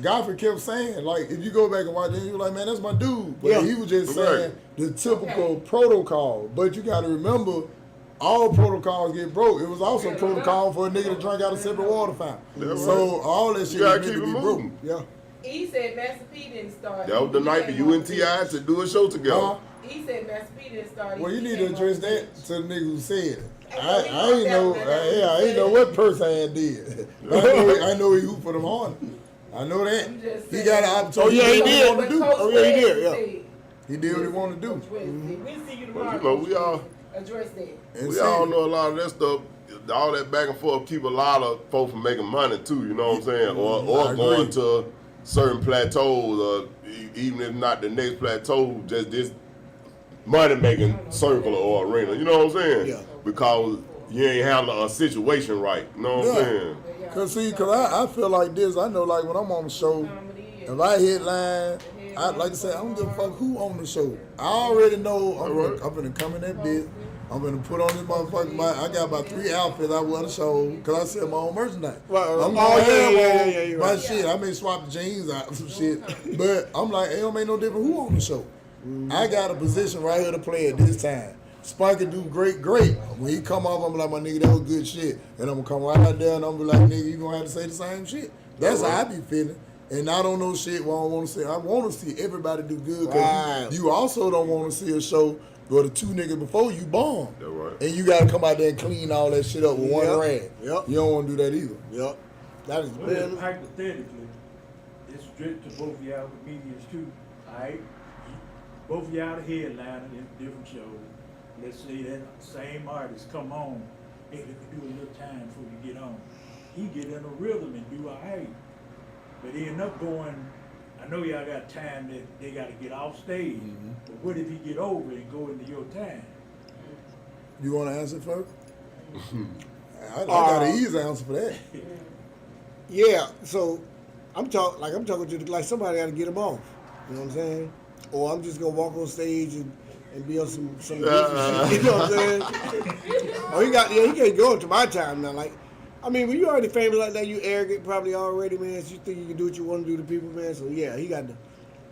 Godfrey kept saying, like, if you go back and watch it, he was like, man, that's my dude. But Yeah. he was just Right. saying the typical protocol. But you got to remember, all protocols get broke. It was also protocol for a nigga to drink out a separate water fountain. That's So right. all that shit You gotta was meant keep to it be broke. moving. Yeah. He said Master P didn't start. That was the night for you and T.I. to do a show together. Huh? He said Master P didn't start. Well, you He need to came address on that stage. to the nigga who said it. I I ain't know. I ain't know what person did. I know he hooped for them Hornets. I know that. I'm just He saying. got an opportunity. Oh, yeah, he to do did. what he wanted to do. Oh, yeah, he did, yeah. He did what he wanted to do. We'll see you Well, tomorrow. you know, we all address that. And we see, all know a lot of that stuff. All that back and forth keep a lot of folks from making money too. You know what I'm saying? I Or agree. going to certain plateaus, or even if not the next plateau, just this money making circle or arena. You know what I'm saying? Yeah. Because you ain't handling a situation right. You know what I'm Yeah. saying? Cause I feel like this. I know, like when I'm on the show, if I headline, I like to say I don't give a fuck who on the show. I already know I'm gonna come in that bit. I'm gonna put on this motherfucking. I got about 3 outfits I wear to show because I sell my own merchandise. Right, I'm oh, gonna have yeah, on you're my right. shit. I may swap the jeans out some shit, but I'm like, it don't make no difference who on the show. I got a position right here to play at this time. Spunky do great. When he come off, I'm like, my nigga, that was good shit. And I'm gonna come right out there and I'm gonna be like, nigga, you gonna have to say the same shit. That's how I be feeling. And I don't know shit what I want to see. I want to see everybody do good. Cause Right. you also don't want to see a show where the 2 niggas before you bomb. That's right. And you gotta come out there and clean all that shit up with one Yep. rag. Yep. You don't want to do that either. Yep. That is Well, if bad. hypothetically, it's strict to both of y'all comedians too, alright? Both of y'all the headliner in different shows. Let's say that same artist come on, hey, let me do a little time before you get on. He get in a rhythm and do alright. But he end up going, I know y'all got time that they gotta get off stage, but what if he get over and go into your time? You want to answer first? I got an easy answer for that. Yeah, so I'm talking to like somebody got to get him off. You know what I'm saying? Or I'm just gonna walk on stage and be on some different shit. You know what I'm saying? Oh, he can't go into my time now. Like, I mean, when you already famous like that, you arrogant probably already, man. So you think you can do what you want to do to people, man. So yeah, he got to.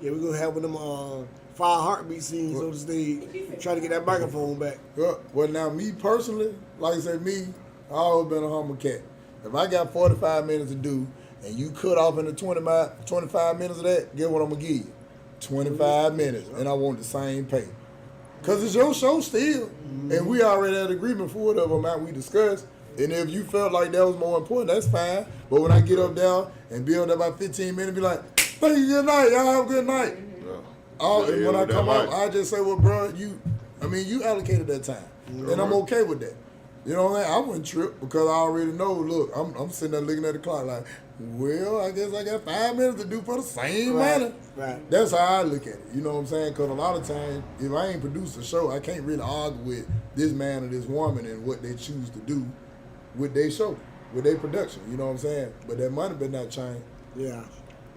Yeah, we're gonna have one of them 5 heartbeat scenes on the stage, try to get that microphone back. Well, now me personally, like I said, I always been a humble cat. If I got 45 minutes to do, and you cut off into 25 minutes of that, guess what I'm gonna give you? 25 minutes, and I want the same pay. Cause it's your show still, and we already had agreement for whatever amount we discussed. And if you felt like that was more important, that's fine. But when I get up there and be on there about 15 minutes, be like, thank you, good night, y'all have a good night. And when I come up, I just say, well, bro, you allocated that time, and I'm okay with that. You know what I mean? I wouldn't trip because I already know. Look, I'm sitting there looking at the clock like, well, I guess I got 5 minutes to do for the same money. Right. That's how I look at it. You know what I'm saying? Because a lot of times, if I ain't produced a show, I can't really argue with this man or this woman and what they choose to do with their show, with their production. You know what I'm saying? But that money better not change. Yeah.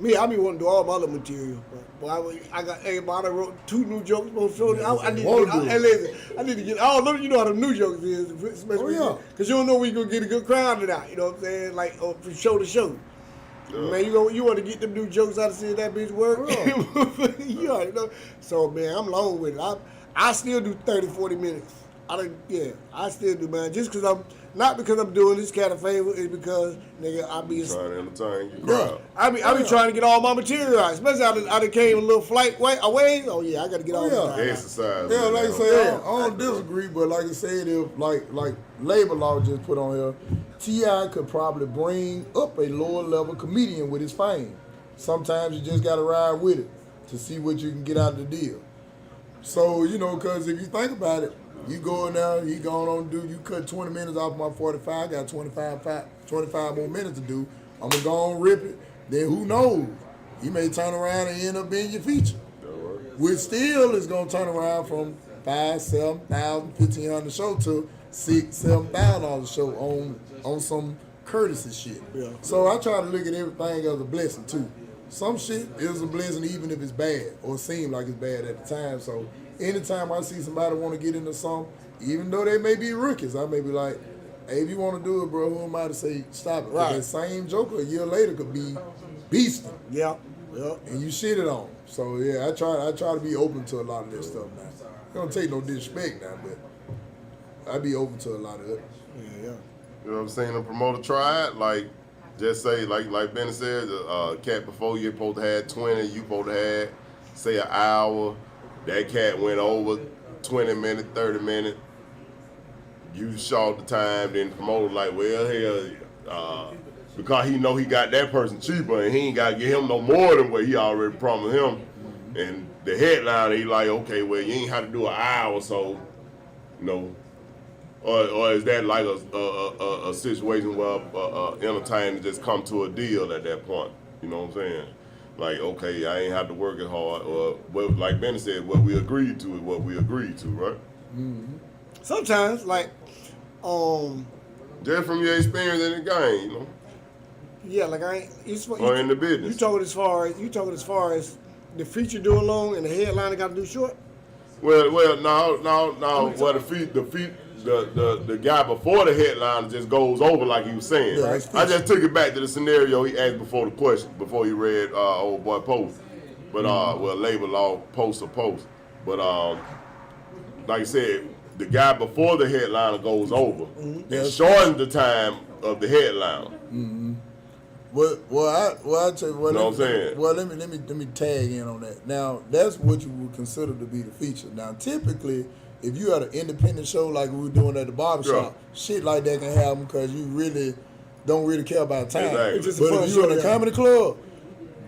Me, I be wanting to do all my other material. But I got everybody wrote 2 new jokes on show. I need to get all them. You know how the new jokes is, especially because you don't know when you gonna get a good crowd tonight. You know what I'm saying? Like from show to show. Man, you want to get them new jokes out to see if that bitch work. You already know. So man, I'm long with it. I still do 30, 40 minutes. I still do, man. Just because not because I'm doing this kind of favor, it's because, nigga, I be Trying to entertain your Yeah. crowd. I be trying to get all my material out. Especially I done came a little flight away. Oh yeah, I got to get all this out. Exercise. Yeah, man, like I that say, whole- I don't disagree, but like I said, if like labor law just put on here, T.I. could probably bring up a lower level comedian with his fame. Sometimes you just gotta ride with it to see what you can get out of the deal. So, you know, cause if you think about it, you go in there, you going on to do, you cut 20 minutes off my 45, I got 25 more minutes to do. I'm gonna go on rip it. Then who knows? He may turn around and end up being your feature. Which still is gonna turn around from $5,000, $7,000, $1,500 show to $6,000, $7,000 show on some courtesy shit. Yeah. So I try to look at everything as a blessing too. Some shit is a blessing even if it's bad or seem like it's bad at the time. So anytime I see somebody want to get into something, even though they may be rookies, I may be like, hey, if you want to do it, bro, who am I to say stop it? 'Cause Right. that same joker a year later could be beasting. Yeah. Yeah. And you shitted on. So yeah, I try to be open to a lot of this stuff now. I don't take no disrespect now, but I be open to a lot of it. Yeah. You know what I'm saying? A promoter try it, like, just say, like Benny said, cat before you're supposed to have 20, you supposed to have, say, an hour. That cat went over 20 minutes, 30 minutes. You short the time, then the promoter like, well, hell, because he know he got that person cheaper and he ain't got to get him no more than what he already promised him. And the headliner, he like, okay, well, you ain't have to do an hour, so, you know. Or is that like a situation where entertainers just come to a deal at that point? You know what I'm saying? Like, okay, I ain't have to work as hard. Or, well, like Benny said, what we agreed to is what we agreed to, right? Mm-hmm. Sometimes, like, just from your experience in the game, you know? yeah, like Or in the business. You talking as far as the feature doing long and the headliner got to do short? Well, no. Well, the guy before the headliner just goes over like he was saying. Yeah, I just took it back to the scenario he asked before the question, before he read old boy post. But well, labor law post. But like I said, the guy before the headliner goes over and shortens the time of the headliner. Mm-hmm. Well, I tell you what. Know what I'm saying? Well, let me tag in on that. Now, that's what you would consider to be the feature. Now, typically, if you had an independent show like we were doing at the barbershop, shit like that can happen because you really don't really care about time. Exactly. It's just But if you in a comedy club,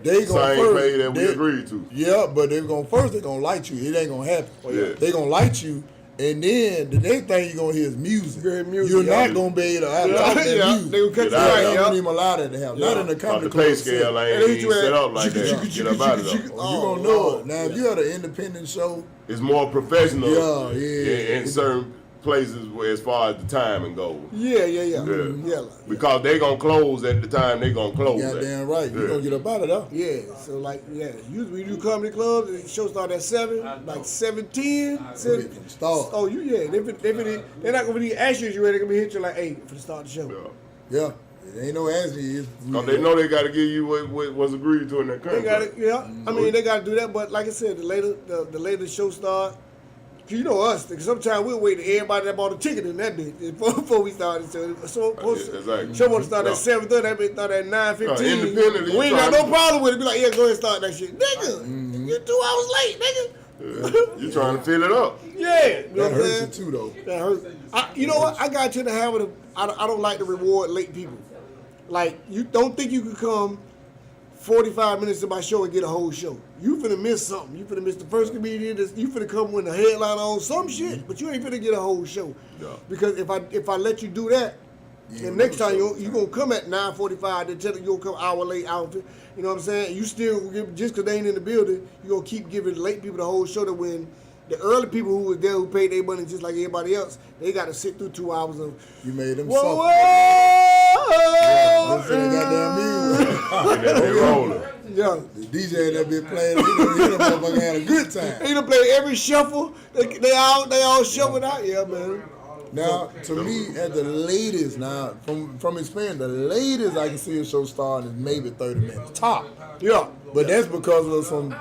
they gonna Same first. pay that we agreed to. Yeah, but they're gonna light you. It ain't gonna happen. Yeah. They gonna light you. And then the next thing you're gonna hear is music. Very music, You're yeah. not gonna be able to outlaw that music. They gonna cut you Get out right, of I here. don't even allow that to happen. Not in the comedy The club. pay scale And ain't they do set that. up like that. Get up out of there. You gonna know it. Now, if you had an independent show, It's more professional Yeah. in certain places where as far as the timing goes. Yeah. Yeah. Because they gonna close at the time they gonna close at. goddamn right, you Yeah. gonna get up out of there. Yeah, so like, usually we do comedy clubs, the show start at 7, like 7:10. It can start. Oh, they're not gonna be ask you ready, they're gonna be hit you like 8 for the start of the show. Yeah. Yeah, it ain't no asking. Cause they know they gotta give you what was agreed to in that They contract. got it, I mean, they gotta do that, but like I said, the later the show start, you know us, sometimes we'll wait till everybody that bought a ticket in that bitch before we started. So Exactly. show want to start at 7:30, that bitch start at 9:15. Independently, We ain't you got no trying- problem with it. Be like, yeah, go ahead and start that shit. Nigga, you're 2 hours late, nigga. Yeah. You trying to fill it up. Yeah. You know That what I'm hurts saying? you too, though. That hurts. You know what? I got to the habit of, I don't like to reward late people. Like, you don't think you could come 45 minutes to my show and get a whole show. You finna miss something. You finna miss the first comedian. You finna come when the headline on some shit, but you ain't finna get a whole show. Yeah. Because if I let you do that, Yeah, and next time so- you gonna come at 9:45, then tell you you'll come hour late outfit. You know what I'm saying? You still just because they ain't in the building, you gonna keep giving late people the whole show to win. The early people who was there who paid their money just like everybody else, they got to sit through 2 hours of You made them whoa, suffer. whoa, Listen to that goddamn music. And then they rolling. yeah. The DJ that been playing, he done motherfucker had a good time. They done play every shuffle. They all shuffled out. Yeah, man. Now, to me, at the latest, now from experience, the latest I can see a show starting is maybe 30 minutes top. Yeah. But that's because of some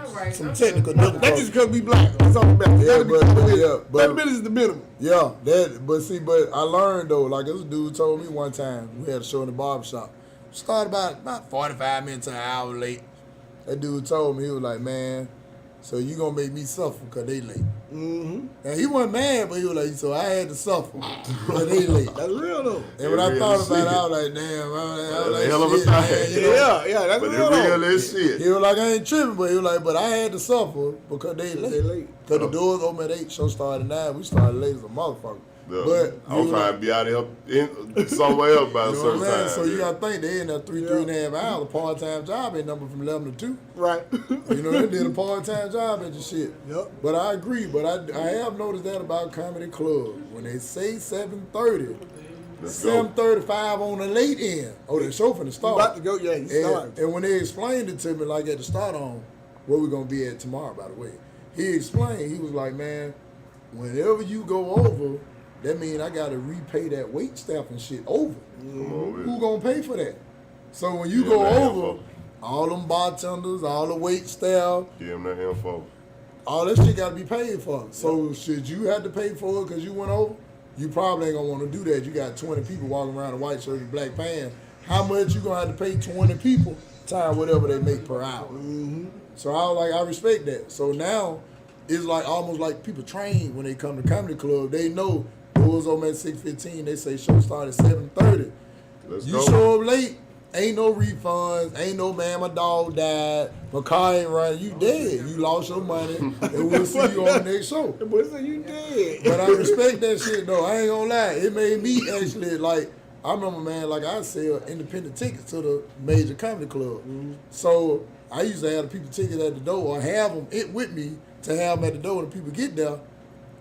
technical That's difficulties. just because we black. That's all that matters. Yeah, 30 but- minutes is the minimum. Yeah, but I learned though, like this dude told me one time, we had a show in the barbershop. Started about 45 minutes to an hour late. That dude told me, he was like, man, so you gonna make me suffer because they late. Mm-hmm. And he wasn't mad, but he was like, so I had to suffer because they late. That's real though. And when I Real thought as about it, shit. I was like, damn, That's like, a hell of a shit, thing. man, you know? Yeah, that's But real it though. real as shit. He was like, I ain't tripping, but he was like, but I had to suffer because they They late. late. Because the doors open at 8, show started at 9, we started late as a motherfucker. Yeah. But I'm he was trying to be out of here somewhere else by a You know certain what I'm saying? time. So you yeah. gotta think they in there three and a half hours. A part-time job ain't number from 11 to 2. Right. You know, they did a part-time job at the shit. Yep. But I agree. But I have noticed that about comedy clubs. When they say 7:30, Let's go. 7:35 on the late end. Oh, the show finna start. About to go, yeah, you start. And when they explained it to me, like at the start on, where we gonna be at tomorrow, by the way, he explained. He was like, man, whenever you go over, that means I gotta repay that wait staff and shit over. Come on, Who gonna pay for that? So when you Yeah, go man, over, all them bartenders, all the wait staff, Give them that info. all that shit got to be paid for. So should you have to pay for it because you went over? You probably ain't gonna want to do that. You got 20 people walking around in white shirt and black pants. How much you gonna have to pay 20 people time whatever they make per hour? So I was like, I respect that. So now it's like almost like people train when they come to comedy club. They know doors open at 6:15. They say show start at 7:30. Let's You go. show up late, ain't no refunds, ain't no man, my dog died, my car ain't running, you dead. You lost your money, and we'll see you on the next show. The boy said you dead. But I respect that shit though. I ain't gonna lie. It made me actually like, I remember, man, like I sell independent tickets to the major comedy club. So I used to have the people tickets at the door or have them with me to have them at the door when the people get there.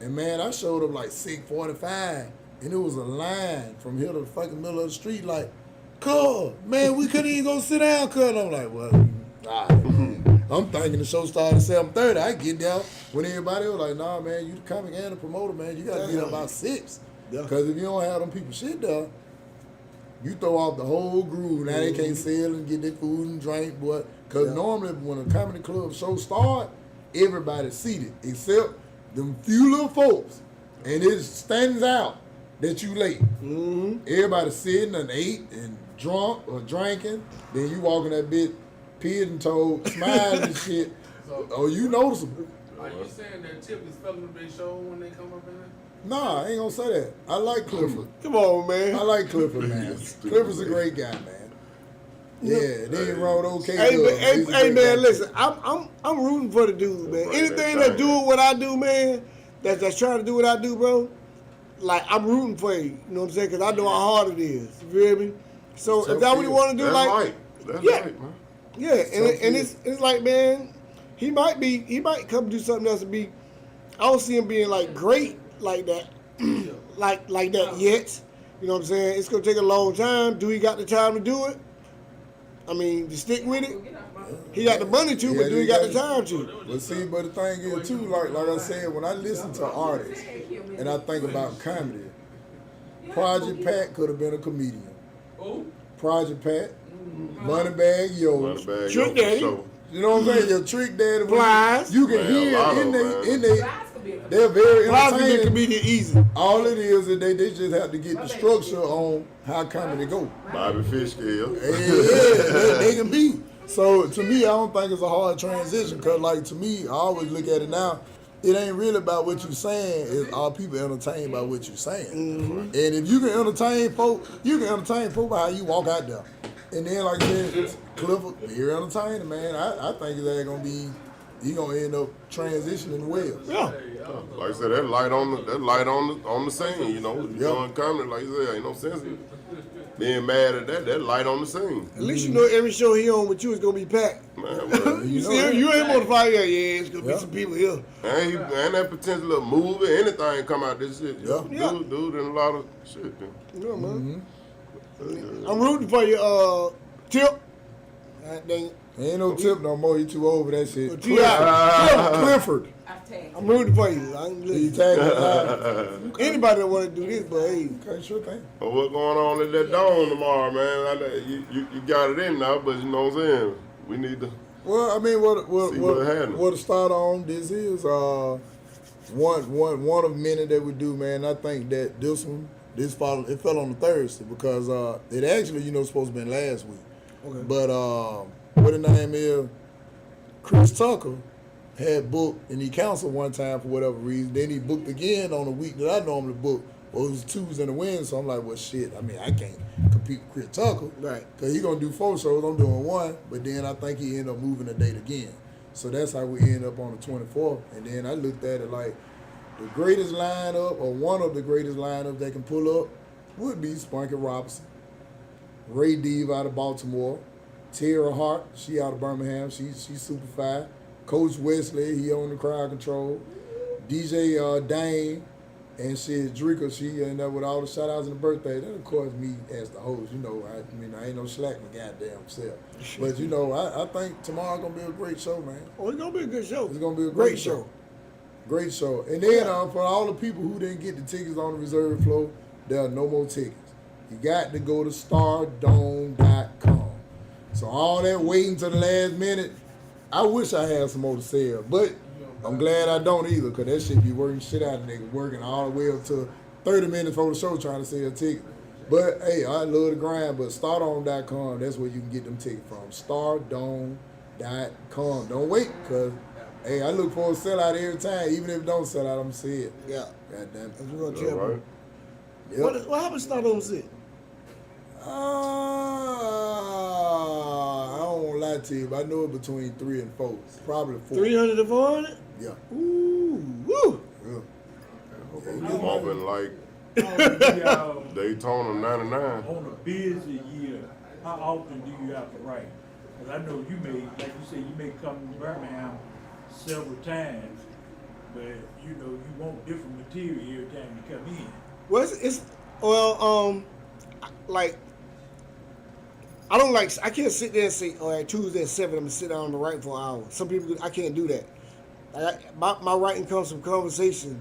And man, I showed up like 6:45 and it was a line from here to the fucking middle of the street like, "Cuz, man, we couldn't even go sit down, cuz." And I'm like, well, all right, man. I'm thinking the show started at 7:30. I get down when everybody was like, "Nah, man, you the comic and the promoter, man. You gotta be there about 6. Yeah. Because if you don't have them people shit there, you throw off the whole groove. Now they can't sell and get their food and drink, boy. Because normally when a comedy club show start, everybody's seated except them few little folks. And it stands out that you late. Everybody's sitting and ate and drunk or drinking. Then you walking that bit pigeon-toed, smiling and shit. So, Oh, you noticeable. are you saying that tip is fucking with their show when they come up in there? Nah, I ain't gonna say that. I like Clifford. Come on, man. I like Clifford, man. Clifford's a great guy, man. Yeah, they ain't wrote okay. Hey, good. He's a hey, great man, guy. listen. I'm rooting for the dude, man. Right, Anything that's that do what I do, man, that's trying to do what I do, bro. Like I'm rooting for you. You know what I'm saying? Because I know how hard it is. You feel me? So if that's what you want to do, That's like, right. That's yeah. right, man. yeah, and it's like, man, he might come do something else and be. I don't see him being like great like that, like that yet. You know what I'm saying? It's gonna take a long time. Do he got the time to do it? I mean, to stick with it. He got the money to, but do he got the time to? But see, but the thing is too, like I said, when I listen to artists and I think about comedy, Project Pat could have been a comedian. Oh, Project Pat, Moneybag Yo, Money bag, Trick yo, for Daddy. sure. you know what I'm saying? Your Trick Daddy, Flies. you can Man, a hear lot in of they, them, in they, Flies could be a they're very Flies can be a entertaining. comedian easy. All it is they just have to get the structure on how comedy go. Bobby Fish scale. Yeah, they can be. So to me, I don't think it's a hard transition because, like, to me, I always look at it now. It ain't really about what you're saying. It's all people entertained by what you're saying. And if you can entertain folk, you can entertain folk by how you walk out there. And then, like I said, Clifford, very entertaining, man. I think that gonna be, he gonna end up transitioning well. Yeah. Like I said, that light on the scene, you know. You doing comedy, like you said, ain't no sense in being mad at that light on the scene. At least you know every show he on with you is gonna be packed. Man, well, You know see, that. you ain't motivated. Yeah, it's gonna be some people here. and that potential little movie, anything come out this shit. Yeah. Dude, and a lot of shit. Yeah, man. I'm rooting for you, Tip. God dang it. Ain't no Tip no more. He too old for that shit. T.I. Clifford. I've tagged I'm rooting for you. I ain't He listening. tagged me. Anybody that want to do this, but hey, Okay, sure thing. Well, what's going on at that dome tomorrow, man? I know you got it in now, but you know what I'm saying? We need to. Well, I mean, See what happened. what to start on, this is one of many that we do, man. I think that it fell on the Thursday because it actually, supposed to been last week. Okay. But what the name is, Chris Tucker had booked and he canceled one time for whatever reason. Then he booked again on a week that I normally book. Well, it was Tuesday and a Wednesday, so I'm like, well, shit. I mean, I can't compete with Chris Tucker. Right. Because he's going to do 4 shows. I'm doing 1. But then I think he ended up moving the date again. So that's how we end up on the 24th. And then I looked at it like the greatest lineup or one of the greatest lineups they can pull up would be Spunky Robinson, Ray Deeb out of Baltimore, Tara Hart, she out of Birmingham, she's super fine. Coach Wesley, he on the crowd control. DJ Dane, and shit, Drika, she ended up with all the shout outs and the birthday. Then, of course, me as the host, I ain't no slack my goddamn self. But, I think tomorrow going to be a great show, man. oh, it's gonna be a good show. It's going to be a great show. Great show. And then for all the people who didn't get the tickets on the reserve floor, there are no more tickets. You got to go to stardome.com. So all that waiting to the last minute, I wish I had some more to sell, but I'm glad I don't either, because that shit be working shit out of niggas, working all the way up to 30 minutes before the show trying to sell a ticket. But hey, I love the grind, but stardome.com, that's where you can get them tickets from. Stardome.com. Don't wait, because hey, I look for a sellout every time, even if it don't sell out, I'm see it. Yeah. God damn it. That's what we're gonna All tell right. you. Yep. What happened to Stardome City? I don't want to lie to you, but I know it between 3 and 4. Probably 4. 300 to 400? Yeah. Ooh, woo. Yeah. I'm bumping like Daytona 99. On a busy year, how often do you have to write? Because I know you may, like you said, you may come to Birmingham several times, but you know you want different material every time you come in. Well, like, I can't sit there and say, all right, Tuesday at 7, I'm going to sit down and write for an hour. Some people, I can't do that. My writing comes from conversation.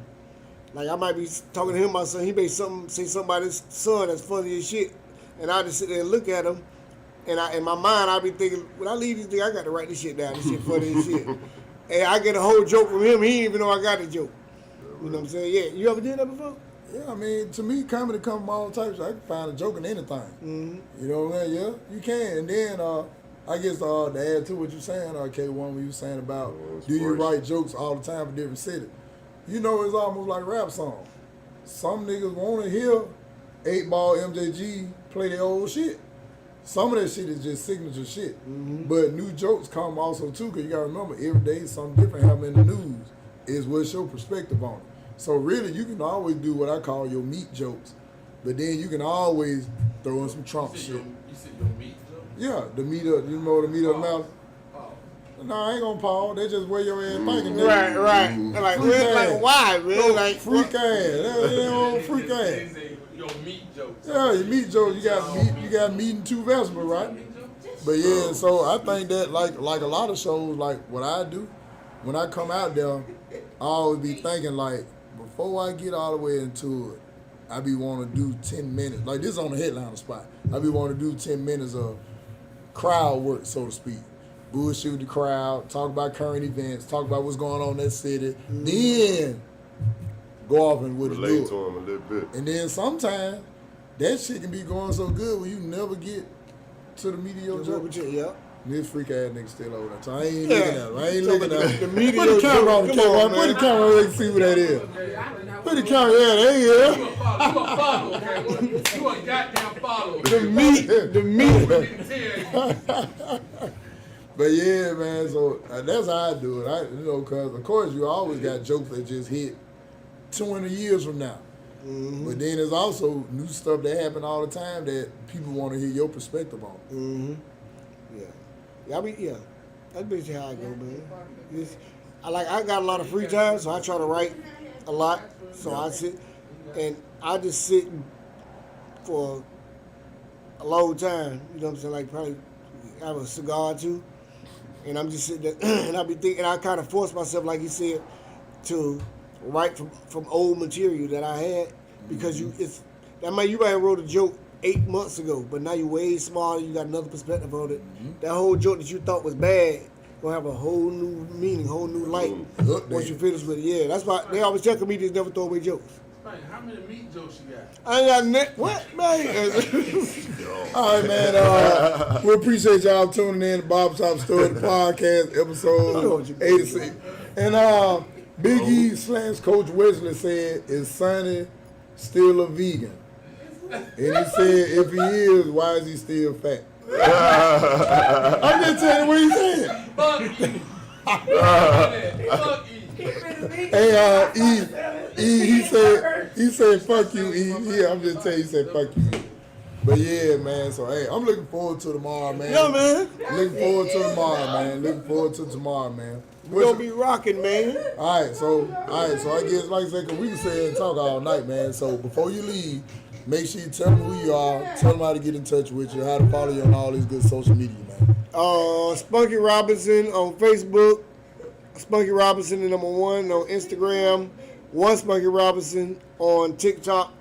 Like, I might be talking to him about something, he may say something about his son that's funny as shit, and I just sit there and look at him, and in my mind, I be thinking, when I leave this thing, I got to write this shit down. This shit funny as shit. And I get a whole joke from him, he didn't even know I got a joke. You know what I'm saying? Yeah, you ever did that before? Yeah, I mean, to me, comedy come from all types. I can find a joke in anything. Mm-hmm. You know what I'm saying? Yeah, you can. And then, I guess to add to what you're saying, K1, when you were saying about do you write jokes all the time for different cities? You know, it's almost like rap songs. Some niggas want to hear 8-Ball MJG play their old shit. Some of that shit is just signature shit. Mm-hmm. But new jokes come also too, because you got to remember, every day something different happening in the news. Is what's your perspective on it. So really, you can always do what I call your meat jokes, but then you can always throw in some Trump shit. You said your meat joke? Yeah, the meat up, you know the meat up mouth. Oh. No, I ain't gonna pause. They just wear your ass thinking. Right. Like, Freak really, ass. like, why, man? No, Like, freak ass. They don't freak They ass. say your meat jokes. Yeah, your meat jokes. You got meat and 2 vegetables, right? But yeah, so I think that like a lot of shows, like what I do, when I come out there, I always be thinking like, before I get all the way into it, I be wanting to do 10 minutes. Like this is on the headliner spot. I be wanting to do 10 minutes of crowd work, so to speak. Bullshit with the crowd, talk about current events, talk about what's going on in that city, then go off and what it Relate do. to him a little bit. And then sometimes that shit can be going so good when you never get to the mediocre joke. yeah. This freak ass nigga still over there. So I ain't looking at him. I ain't looking at him. The media Put the camera on the joke. Come camera. on, Put the man. camera on so you can see who that is. Put the camera, yeah, there you You is. a follow, okay? You a goddamn follow. The meat. But yeah, man, so that's how I do it. Cause of course you always got jokes that just hit 20 years from now. Mm-hmm. But then there's also new stuff that happen all the time that people want to hear your perspective on. Mm-hmm. Yeah, that's basically how I go, man. I got a lot of free time, so I try to write a lot. So I sit, and I just sit for a long time. You know what I'm saying? Like probably have a cigar or two, and I'm just sitting there, and I be thinking. I kind of force myself, like you said, to write from old material that I had, because you might have wrote a joke 8 months ago, but now you're way smarter, you got another perspective on it. Mm-hmm. That whole joke that you thought was bad gonna have a whole new meaning, whole new light once you finish with it. Yeah, that's why they always tell comedians never throw away jokes. Man, how many meat jokes you got? I ain't got what, man? All right, man. We appreciate y'all tuning in to Barbershop Story, the podcast, episode 86. And Big E / Coach Wesley said, "Is Sonny still a vegan?" And he said, if he is, why is he still fat? I'm just telling you what he said. Fuck you. Fuck you. Hey, he said, fuck you, E. Yeah, I'm just telling you, he said, fuck you. But yeah, man, so hey, I'm looking forward to tomorrow, man. Yeah, man. Looking forward to tomorrow, man. We're gonna be rocking, man. All right, so I guess, like I said, 'cause we can sit and talk all night, man. So before you leave, make sure you tell them who you are, tell them how to get in touch with you, how to follow you on all these good social media, man. Spunky Robinson on Facebook, Spunky Robinson the #1 on Instagram, one Spunky Robinson on TikTok.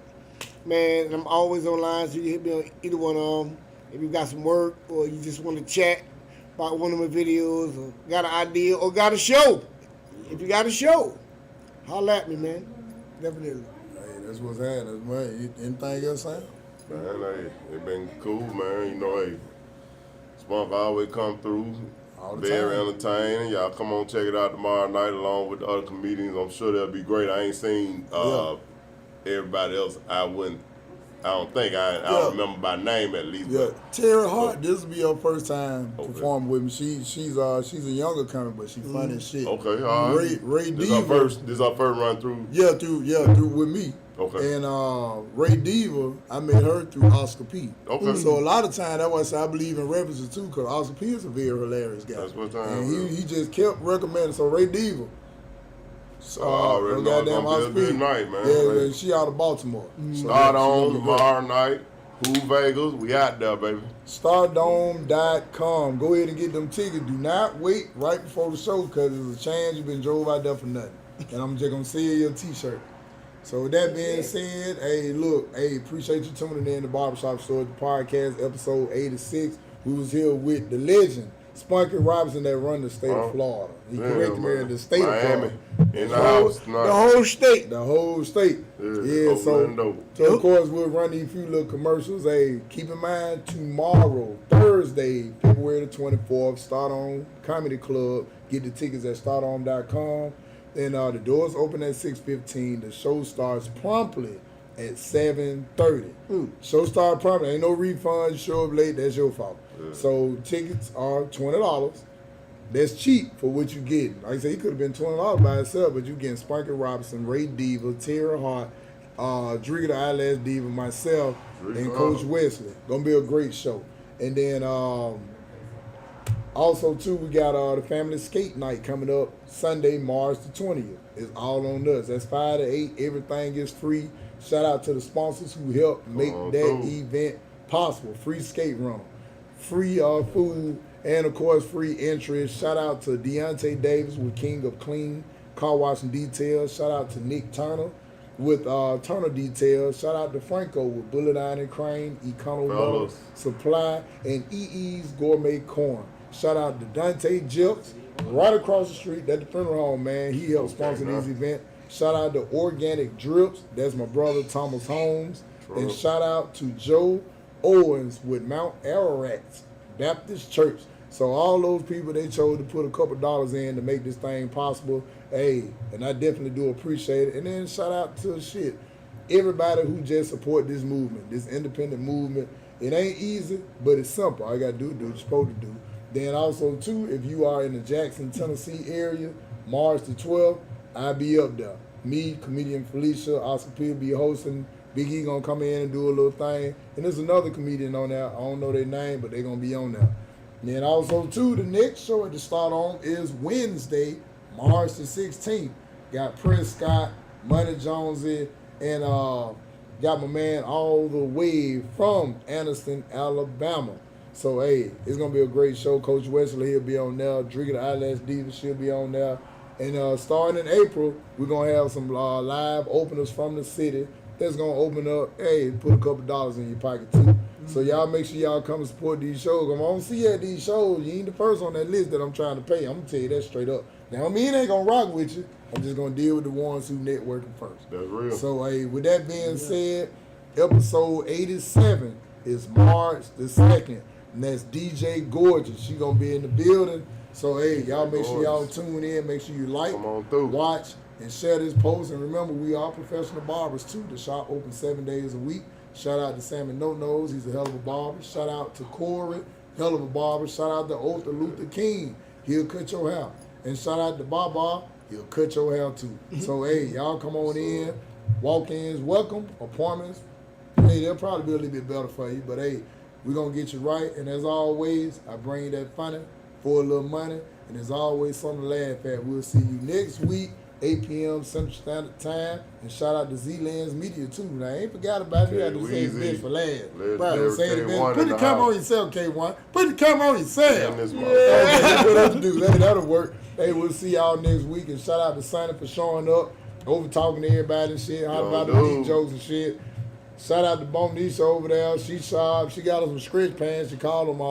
Man, I'm always online, so you can hit me on either one of them. if you got some work or you just want to chat about one of my videos or got an idea or got a show. If you got a show, holla at me, man. Definitely. Hey, that's what's happening, man. Anything else, Sam? Man, hey, it been cool, man. You know, hey, Spunk always come through. All the Very time. entertaining. Y'all come on, check it out tomorrow night along with the other comedians. I'm sure that'll be great. I ain't seen everybody else. I don't think. I don't remember by name at least. Yeah, But, Terry Hart. This will be her first time Okay. performing with me. She's a younger comic, but she's funny as shit. okay, all right. Ray This Diva. this our first run through. Through with me. Okay. And Ray Diva, I met her through Oscar P. Okay. So a lot of time, that's why I say I believe in references too, because Oscar P is a very hilarious guy. That's what time. And he just kept recommending. So Ray Diva. So I already know it's gonna be a good night, man. Yeah, Like, man, she out of Baltimore. So, Start yeah, she on gonna be great. tomorrow night. Who Vegas? We out there, baby. Stardome.com. Go ahead and get them tickets. Do not wait right before the show because there's a chance you've been drove out there for nothing. And I'm just going to sell you a t-shirt. So with that being said, appreciate you tuning in to Barbershop Stories, the podcast, episode 86. We was here with the legend, Spunky Robinson, that run the state of Florida. He corrected me in the state of Miami. Florida. In the house tonight. The whole state. The whole state. Yeah, So of course we'll run these few little commercials. Hey, keep in mind tomorrow, Thursday, February the 24th, Start On Comedy Club. Get the tickets at starton.com. And the doors open at 6:15. The show starts promptly at 7:30. Show start promptly. Ain't no refunds. You show up late, that's your fault. So tickets are $20. That's cheap for what you getting. Like I said, he could have been $20 by itself, but you getting Spunky Robinson, Ray Diva, Terry Hart, Drigger the Eyelash Diva, myself, and Coach Wesley. Gonna be a great show. And then also too, we got the family skate night coming up Sunday, March the 20th. It's all on us. That's 5 to 8. Everything is free. Shout out to the sponsors who helped make that event possible. Free skate rental, free food, and of course free entry. Shout out to Deontay Davis with King of Clean Car Wash and Details. Shout out to Nick Turner with Turner Details. Shout out to Franco with Bullet Iron and Crane, Econo Supply, and EE's Gourmet Corn. Shout out to Dante Jips, right across the street at the funeral home, man. He helped sponsor these events. Shout out to Organic Drips. That's my brother Thomas Holmes. And shout out to Joe Owens with Mount Ararat Baptist Church. So all those people, they chose to put a couple dollars in to make this thing possible. Hey, and I definitely do appreciate it. And then shout out to everybody who just support this movement, this independent movement. It ain't easy, but it's simple. All you gotta do what you're supposed to do. Then also too, if you are in the Jackson, Tennessee area, March the 12th, I'll be up there. Me, comedian Felicia, Oscar P will be hosting. Big E gonna come in and do a little thing. And there's another comedian on there. I don't know their name, but they gonna be on there. And then also too, the next show at the Start On is Wednesday, March the 16th. Got Prince Scott, Money Jonesy, and got my man all the way from Anniston, Alabama. So, hey, it's going to be a great show. Coach Wesley, he'll be on there. Drigger the Eyelash Diva, she'll be on there. And starting in April, we're going to have some live openers from the city that's going to open up, hey, put a couple dollars in your pocket, too. So, y'all make sure y'all come and support these shows. I'm going to see you at these shows. You ain't the first on that list that I'm trying to pay. I'm going to tell you that straight up. Now, I mean, ain't going to rock with you. I'm just going to deal with the ones who networking first. That's real. So, hey, with that being said, episode 87 is March the 2nd. And that's DJ Gorgeous. She gonna be in the building. So hey, y'all make sure y'all tune in. Make sure you like, watch, and share this post. And remember, we are professional barbers too. The shop open 7 days a week. Shout out to Sammy No Nose. He's a hell of a barber. Shout out to Corey, hell of a barber. Shout out to Arthur Luther King. He'll cut your hair. And shout out to Barber. He'll cut your hair too. So hey, y'all come on in. Walk-ins welcome. Appointments. Hey, they'll probably be a little bit better for you. But hey, we're going to get you right, and as always, I bring you that funny for a little money, and there's always something to laugh at. We'll see you next week, 8 p.m. Central Standard Time, and shout out to Z-Lens Media, too. Now, I ain't forgot about you. I had to say this for last. Right, put the camera on yourself, K1. Put the camera on yourself. Yeah, what else to do? That'll work. Hey, we'll see y'all next week, and shout out to Sonny for showing up, over talking to everybody and shit, how about the deep jokes and shit. Shout out to Bonisa over there. She sharp. She got us some stretch pants. She called them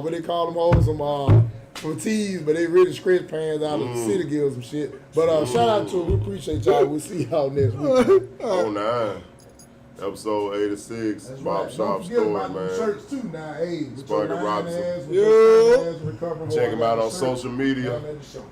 what they call them over some tees, but they really stretch pants out of the city give some shit. But shout out to her. We appreciate y'all. We'll see y'all next week. 09. Episode 86, That's Bob right. Shop Don't forget Store, about them man. shirts too now. Hey, with Spunky your lion Robinson. ass, with Yeah. your fat ass recovering Check him out on shirt. social media. Down at the show.